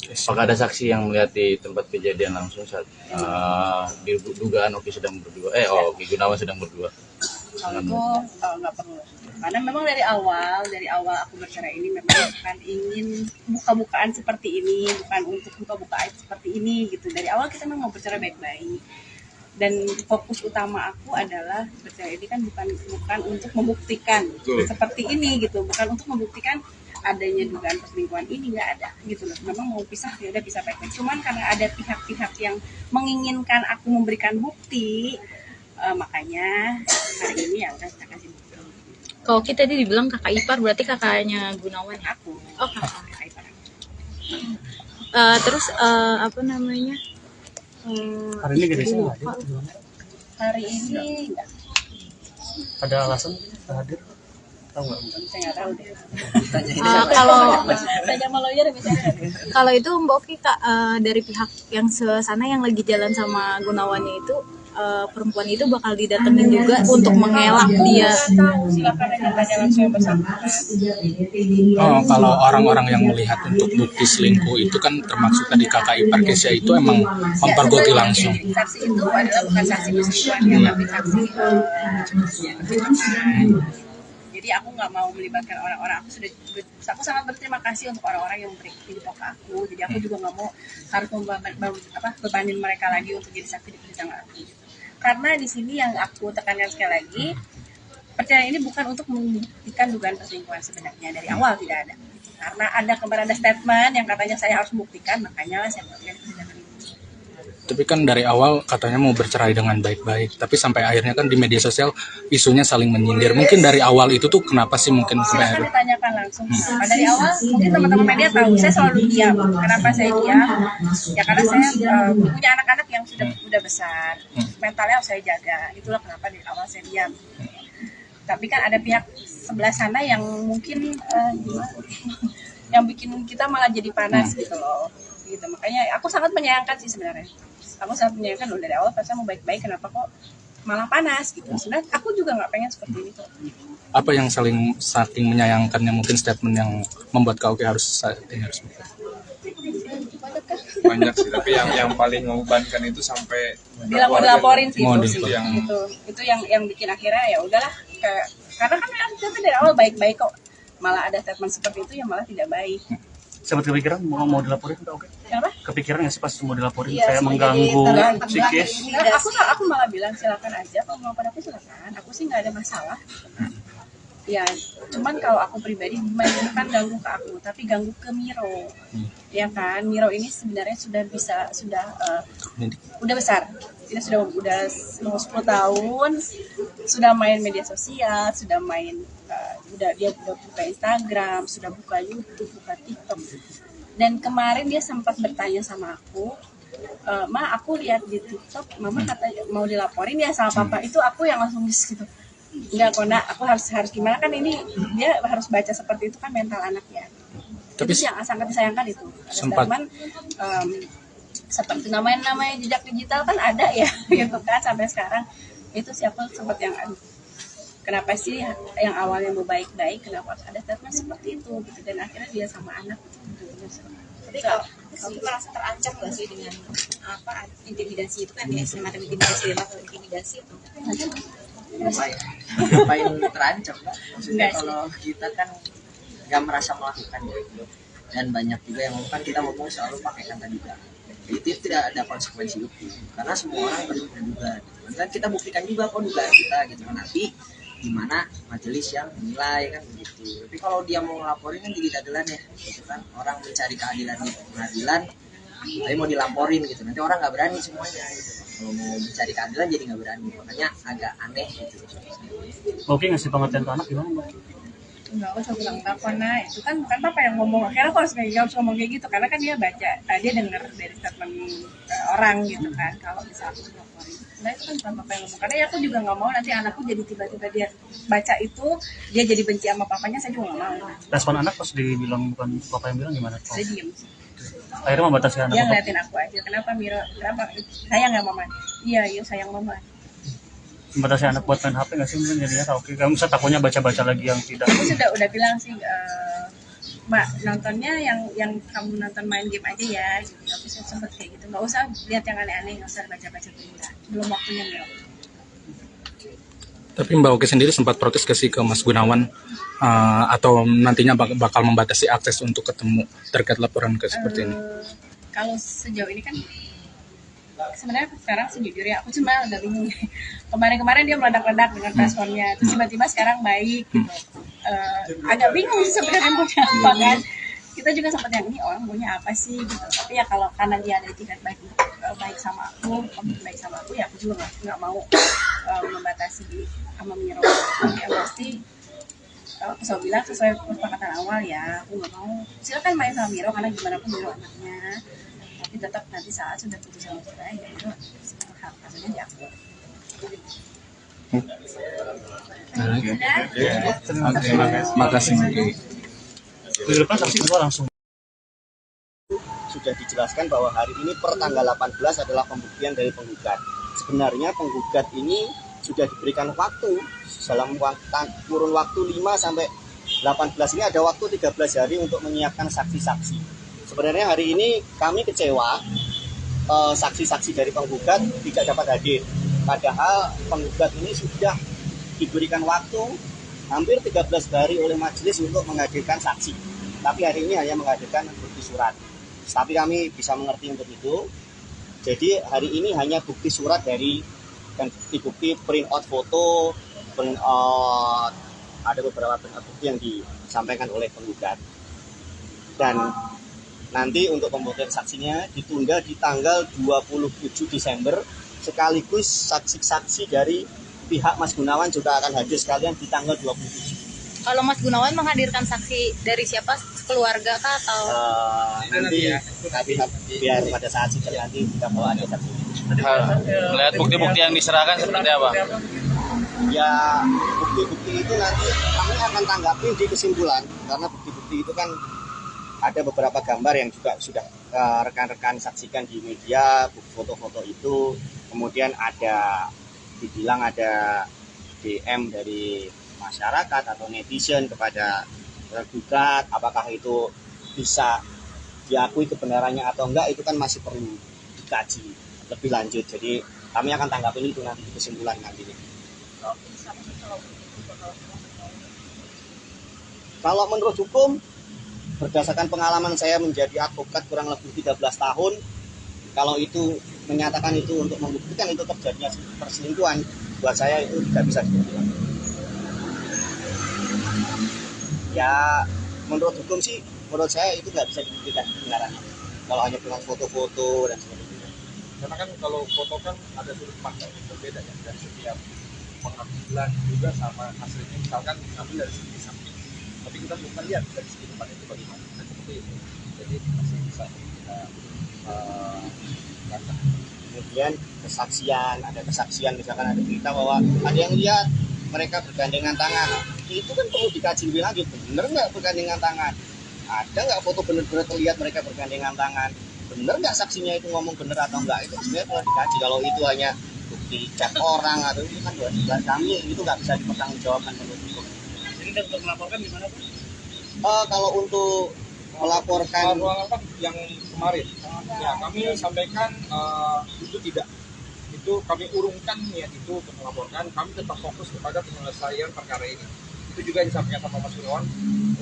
Apakah ada saksi yang melihat di tempat kejadian langsung saat dugaan Oki sedang berdua, Oki Gunawan sedang berdua? Kalau itu nggak perlu, karena memang dari awal aku bercerai ini memang bukan ingin buka-bukaan seperti ini, bukan untuk buka-buka aib seperti ini gitu. Dari awal kita memang mau bercerai baik-baik, dan fokus utama aku adalah bercerai ini kan bukan untuk membuktikan seperti ini gitu, bukan untuk membuktikan adanya dugaan perselingkuhan ini, nggak ada gitu loh. Memang mau pisah ya udah bisa baik-baik, cuman karena ada pihak-pihak yang menginginkan aku memberikan bukti, makanya hari ini ya udah kita kasih bukti. Kalau kita tadi dibilang kakak ipar, berarti kakaknya Gunawan ya? Aku. Oh, kakak ipar. Terus apa namanya? Hari ini gak bisa Hari ini enggak. ada alasan hadir? Tahu nggak? Saya nggak tahu deh. Kalau Tanya sama lawyer biasanya. kalau itu Mbak Oki dari pihak yang sana yang lagi jalan sama Gunawannya itu, perempuan itu bakal didatengin juga untuk mengelak dia. Silakan dengan tanya langsung yang bersangkutan. Kalau orang-orang yang melihat untuk bukti selingkuh itu kan termasuk tadi kakak ipar Kesha itu emang mempergoki langsung. Saksi itu adalah bukan saksi perselingkuhan, tapi saksi jadi aku nggak mau melibatkan orang-orang. Aku sangat berterima kasih untuk orang-orang yang memberi info ke aku. Jadi aku juga nggak mau harus bebanin mereka lagi untuk jadi saksi di persidangan aku. Karena di sini yang aku tekankan sekali lagi, perceraian ini bukan untuk membuktikan dugaan perselingkuhan sebenarnya, dari awal tidak ada. Karena kemarin ada statement yang katanya saya harus membuktikan, makanya saya buktikan di persidangan ini. Tapi kan dari awal katanya mau bercerai dengan baik-baik, tapi sampai akhirnya kan di media sosial isunya saling menyindir. Mungkin dari awal itu tuh kenapa sih mungkin sampai akhirnya? Ditanyakan langsung. Dari awal mungkin teman-teman media tahu saya selalu diam. Kenapa saya diam? Ya karena saya punya anak-anak yang sudah besar, mentalnya harus saya jaga. Itulah kenapa dari awal saya diam. Tapi kan ada pihak sebelah sana yang mungkin yang bikin kita malah jadi panas gitu loh. Gitu. Makanya aku sangat menyayangkan sih sebenarnya. Aku sangat menyayangkan loh, dari awal pas mau baik-baik, kenapa kok malah panas gitu. Sebenarnya aku juga nggak pengen seperti ini kok. Apa yang saking menyayangkannya, mungkin statement yang membuat Kak Oki harus banyak sih, tapi yang paling membebankan itu sampai dilaporin sih itu yang bikin akhirnya ya udahlah, karena kan dari awal baik-baik kok, malah ada statement seperti itu yang malah tidak baik. Sempat kepikiran mau dilaporin Kak Oki? Kenapa? Kepikiran nggak sih pas mau dilaporin? Iya, kayak mengganggu psikis? Aku malah bilang silakan aja, kalau mau pada aku silakan, aku sih nggak ada masalah. Ya, cuman kalau aku pribadi bukan ganggu ke aku, tapi ganggu ke Miro. Ya kan, Miro ini sebenarnya sudah besar. Ini sudah 10 tahun, sudah main media sosial, sudah main dia udah buka Instagram, sudah buka YouTube, buka TikTok. Dan kemarin dia sempat bertanya sama aku, Ma, aku lihat di TikTok, Mama katanya mau dilaporin ya sama Papa. Itu aku yang langsung gitu. Enggak kok nak, aku harus gimana, kan ini dia harus baca seperti itu kan mental anak ya. Tapi itu yang sangat disayangkan itu. sempat Seperti namanya jejak digital kan ada ya, gitu kan sampai sekarang. Itu siapa sempat yang kenapa sih yang awalnya mau baik-baik, kenapa harus ada statement seperti itu gitu, dan akhirnya dia sama anak gitu. Tapi kalau merasa terancam nggak sih dengan intimidasi itu kan ya, semacam intimidasi atau intimidasi itu? Ngapain terancam kan? Maksudnya kalau kita kan nggak merasa melakukan gitu, dan banyak juga yang kan kita ngomong selalu pakai kata duga. Itu tidak ada konsekuensi hukum karena semua orang berduga gitu. Dan kita buktikan juga kok dugaan kita gitu kan, nanti gimana majelis yang menilai kan begitu. Tapi kalau dia mau ngelaporin kan jadi dagelan ya gitu kan, orang mencari keadilan di pengadilan tapi mau dilaporin gitu, nanti orang nggak berani semuanya gitu. Kalau mau mencari keadilan jadi nggak berani, makanya agak aneh gitu. Oke, ngasih pengertian ke anak gimana Mbak? Enggak usah bilang apa, nah itu kan bukan Papa yang ngomong. Akhirnya aku harus ngomong kayak gitu karena kan dia baca, dia dengar dari statement orang gitu kan, kalau bisa aku laporin. Nah itu kan bukan Papa yang ngomong, karena ya aku juga nggak mau nanti anakku jadi tiba-tiba dia baca itu dia jadi benci sama papanya, saya juga nggak mau. Respon anak pas dibilang bukan Papa yang bilang gimana? Saya diem. Akhirnya membatasi anak. Dia ngeliatin aku aja, kenapa Miro, kenapa sayang nggak Mama? Iya sayang Mama. Membatasi anak buat main HP nggak sih mungkin jadinya? Oke, kamu bisa takutnya baca-baca lagi yang tidak. Aku udah bilang sih, Mbak, nontonnya yang kamu nonton main game aja ya gitu. Aku sempet kayak gitu, nggak usah lihat yang aneh-aneh, nggak usah baca-baca berita, belum waktunya Miro. Tapi Mbak Oki sendiri sempat protes ke Mas Gunawan atau nantinya bakal membatasi akses untuk ketemu terkait laporan seperti ini? Kalau sejauh ini kan sebenarnya sekarang sejujurnya aku cuma udah bingung. Kemarin dia meledak-ledak dengan responnya, terus tiba-tiba sekarang baik gitu. Agak bingung sih sebenarnya maunya apa kan. Kita juga sempat yang ini orang maunya apa sih gitu. Tapi ya kalau karena dia ada etikat baik sama aku, baik sama aku, ya aku juga nggak mau membatasi sama Miro. Yang pasti aku selalu bilang sesuai kesepakatan awal ya, aku nggak mau. Silakan main sama Miro karena gimana pun Miro anaknya. Tapi tetap nanti saat sudah putusan cerai ya itu hak asuhnya diambil. Makasih. Di depan saksi itu langsung. Sudah dijelaskan bahwa hari ini per tanggal 18 adalah pembuktian dari penggugat. Sebenarnya penggugat ini sudah diberikan waktu dalam kurun waktu 5 sampai 18 ini ada waktu 13 hari untuk menyiapkan saksi-saksi. Sebenarnya hari ini kami kecewa saksi-saksi dari penggugat tidak dapat hadir. Padahal penggugat ini sudah diberikan waktu hampir 13 hari oleh majelis untuk menghadirkan saksi. Tapi hari ini hanya menghadirkan bukti surat. Tapi kami bisa mengerti untuk itu. Jadi hari ini hanya bukti surat dari dan bukti print out foto, print out, ada beberapa print out bukti yang disampaikan oleh penggugat. Dan nanti untuk pembuktian saksinya ditunda di tanggal 27 Desember, sekaligus saksi-saksi dari pihak Mas Gunawan juga akan hadir sekalian di tanggal 27. Kalau Mas Gunawan menghadirkan saksi dari siapa? Keluarga kah atau? Nanti biar pada saat sidang nanti kita bawa ada saksi. Melihat bukti-bukti yang diserahkan seperti apa? Ya bukti-bukti itu nanti kami akan tanggapi di kesimpulan, karena bukti-bukti itu kan ada beberapa gambar yang juga sudah rekan-rekan saksikan di media, foto-foto itu, kemudian dibilang ada DM dari masyarakat atau netizen kepada tergugat, apakah itu bisa diakui kebenarannya atau enggak, itu kan masih perlu dikaji lebih lanjut. Jadi kami akan tanggapin itu nanti di kesimpulan nantinya. Kalau menurut hukum, berdasarkan pengalaman saya menjadi advokat kurang lebih 13 tahun, kalau itu menyatakan itu untuk membuktikan itu terjadinya perselingkuhan, buat saya itu tidak bisa dibuktikan. Ya menurut hukum sih, menurut saya itu nggak bisa dibuktikan kebenarannya kalau hanya dengan foto-foto dan sebagainya. Karena kan kalau foto kan ada sudut pandang yang berbeda ya, dari setiap pengambilan juga sama hasilnya, misalkan ambil dari segi samping, tapi kita belum lihat dari segi depan itu bagaimana, seperti itu. jadi masih bisa kita langkah. Kemudian ada kesaksian misalkan ada berita bahwa ada yang lihat mereka bergandengan tangan, itu kan perlu dikaji lebih lanjut, bener nggak bergandengan tangan, ada nggak foto bener-bener terlihat mereka bergandengan tangan, bener nggak saksinya itu ngomong bener atau enggak, itu sebenarnya perlu dikaji. Kalau itu hanya bukti chat orang atau itu kan buat kami itu nggak bisa dipertanggungjawabkan menurut hukum. Jadi untuk melaporkan gimana Pak? Kalau untuk melaporkan yang kemarin ya kami sampaikan itu tidak, itu kami urungkan niat itu untuk melaporkan, kami tetap fokus kepada penyelesaian perkara ini. Itu juga disampaikan sama Mas Gunawan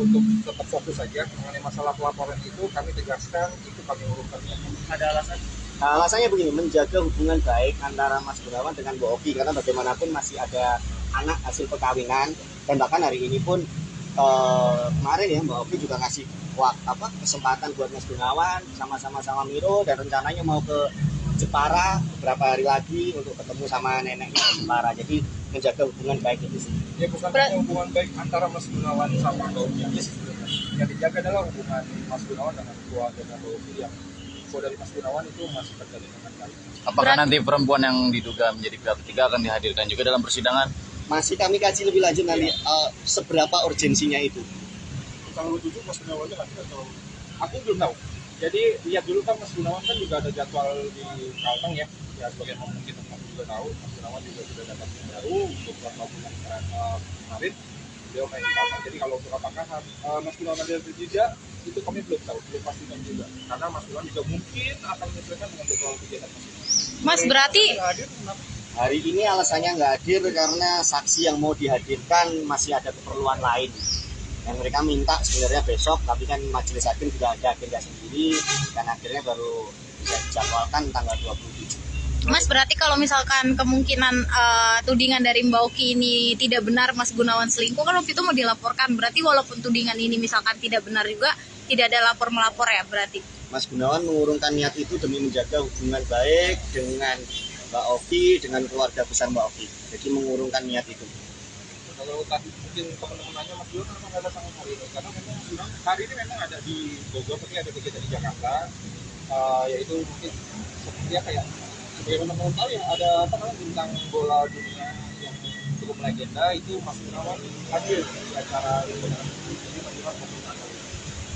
untuk tetap fokus saja mengenai masalah pelaporan itu, kami tegaskan itu kami urungkan. Ada alasan? Alasannya begini, menjaga hubungan baik antara Mas Gunawan dengan Bu Oki, karena bagaimanapun masih ada anak hasil perkawinan, dan bahkan hari ini pun kemarin ya Mbak Oki juga ngasih kesempatan buat Mas Gunawan sama-sama Miro, dan rencananya mau ke Jepara beberapa hari lagi untuk ketemu sama neneknya di Jepara. Jadi menjaga hubungan baik itu sih. Ya bukan hanya hubungan baik antara Mas Gunawan sama Mbak Oki aja sebenarnya. Yang dijaga adalah hubungan Mas Gunawan dengan keluarga Mbak Oki, yang info dari Mas Gunawan itu masih terjadi dengan baik. Apakah nanti perempuan yang diduga menjadi pihak ketiga akan dihadirkan juga dalam persidangan? Masih kami kaji lebih lanjut nanti seberapa urgensinya itu. Tanggal 7 Mas Gunawan lagi atau aku belum tahu. Jadi lihat dulu kan Mas Gunawan kan juga ada jadwal di Kalteng ya. Ya sebagai mungkin teman juga tahu, Mas Gunawan juga sudah dapat yang baru untuk beberapa bulan kemarin. Beliau main di Kalteng. Jadi kalau untuk apakah Mas Gunawan ada tidak, itu kami belum tahu, belum pastikan juga. Karena Mas Gunawan juga mungkin akan menyesuaikan dengan jadwal kegiatan Mas berarti hari ini alasannya nggak hadir karena saksi yang mau dihadirkan masih ada keperluan lain. Yang mereka minta sebenarnya besok, tapi kan majelis hakim juga ada agenda sendiri, dan akhirnya baru bisa dijadwalkan tanggal 27. Mas berarti kalau misalkan kemungkinan tudingan dari Mbak Oki ini tidak benar, Mas Gunawan selingkuh, kan waktu itu mau dilaporkan, berarti walaupun tudingan ini misalkan tidak benar juga, tidak ada lapor melapor ya berarti? Mas Gunawan mengurungkan niat itu demi menjaga hubungan baik dengan Mbak Oki, dengan keluarga besar Mbak Oki. Jadi mengurungkan niat itu. Kalau tadi mungkin teman-teman nanya Mas Gunawan kenapa ada sama hari ini? Karena memang Mas Gunawan hari ini memang ada di Bogor, tapi ada kegiatan di Jakarta, yaitu mungkin seperti apa ya? Sebagaimana teman-teman tahu ya, ada bintang bola dunia yang cukup legenda, itu Mas Gunawan hadir di acara itu. Jadi Mas Gunawan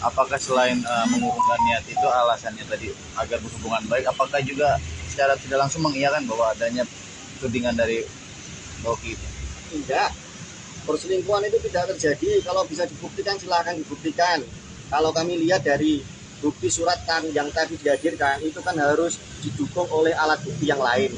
Apakah selain mengurungkan niat itu alasannya tadi agar berhubungan baik, apakah juga secara tidak langsung mengiyakan bahwa adanya tudingan dari Mbak Oki itu? Tidak, perselingkuhan itu tidak terjadi. Kalau bisa dibuktikan silahkan dibuktikan. Kalau kami lihat dari bukti surat yang tadi dihadirkan, itu kan harus didukung oleh alat bukti yang lain.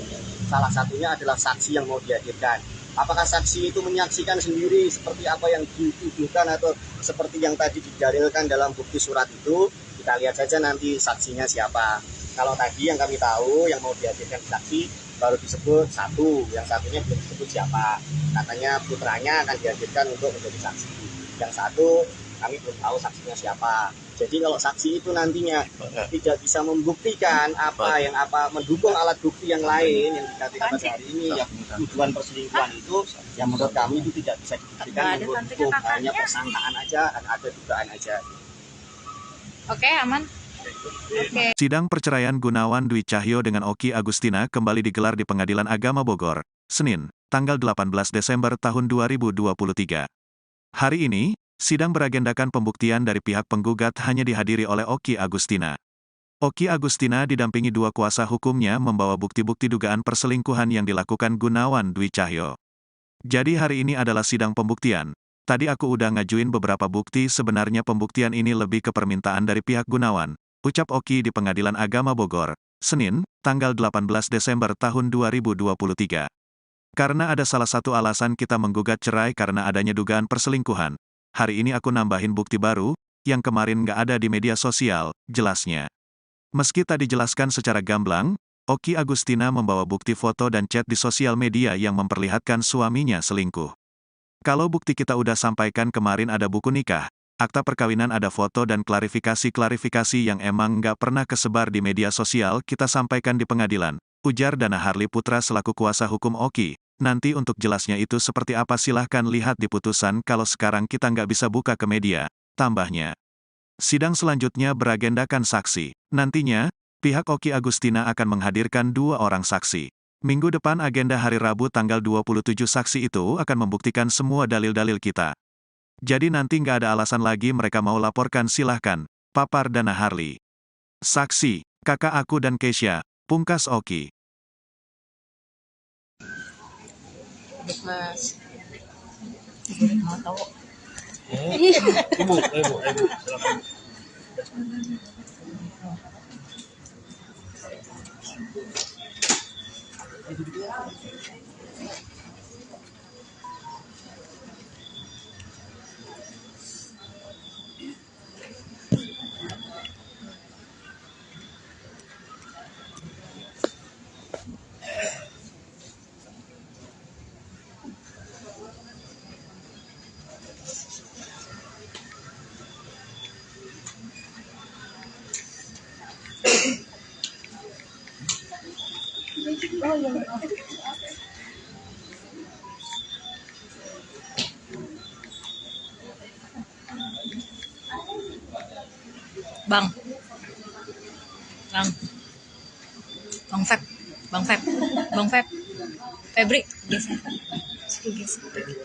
Salah satunya adalah saksi yang mau dihadirkan. Apakah saksi itu menyaksikan sendiri seperti apa yang dituduhkan atau seperti yang tadi didalilkan dalam bukti surat itu? Kita lihat saja nanti saksinya siapa. Kalau tadi yang kami tahu yang mau dihadirkan saksi baru disebut satu, yang satunya belum disebut siapa. Katanya putranya akan dihadirkan untuk menjadi saksi. Yang satu kami belum tahu saksinya siapa. Jadi kalau saksi itu nantinya tidak bisa membuktikan mendukung alat bukti yang lain yang dikatakan pada hari ini, yang tuduhan perselingkuhan itu, yang menurut kami itu tidak bisa dibuktikan menurut hukum, hanya persangkaan aja, ada dugaan aja. Oke, aman. Sidang perceraian Gunawan Dwi Cahyo dengan Oki Agustina kembali digelar di Pengadilan Agama Bogor, Senin, tanggal 18 Desember tahun 2023. Hari ini, sidang beragendakan pembuktian dari pihak penggugat hanya dihadiri oleh Oki Agustina. Oki Agustina didampingi dua kuasa hukumnya membawa bukti-bukti dugaan perselingkuhan yang dilakukan Gunawan Dwi Cahyo. Jadi hari ini adalah sidang pembuktian. Tadi aku udah ngajuin beberapa bukti, sebenarnya pembuktian ini lebih ke permintaan dari pihak Gunawan, ucap Oki di Pengadilan Agama Bogor, Senin, tanggal 18 Desember tahun 2023. Karena ada salah satu alasan kita menggugat cerai karena adanya dugaan perselingkuhan. Hari ini aku nambahin bukti baru, yang kemarin nggak ada di media sosial, jelasnya. Meski tadi dijelaskan secara gamblang, Oki Agustina membawa bukti foto dan chat di sosial media yang memperlihatkan suaminya selingkuh. Kalau bukti kita udah sampaikan kemarin, ada buku nikah, akta perkawinan, ada foto dan klarifikasi yang emang nggak pernah kesebar di media sosial, kita sampaikan di pengadilan, ujar Dana Harli Putra selaku kuasa hukum Oki. Nanti untuk jelasnya itu seperti apa silahkan lihat di putusan, kalau sekarang kita nggak bisa buka ke media, tambahnya. Sidang selanjutnya beragendakan saksi. Nantinya, pihak Oki Agustina akan menghadirkan 2 orang saksi. Minggu depan agenda hari Rabu tanggal 27 saksi itu akan membuktikan semua dalil-dalil kita. Jadi nanti nggak ada alasan lagi mereka mau laporkan, silahkan. Papar Dana Harley. Saksi, kakak aku dan Keisha, pungkas Oki. Mas. Mau tahu? Ibu, silakan. Bang. Bang Feb. Febri, geser. Geser.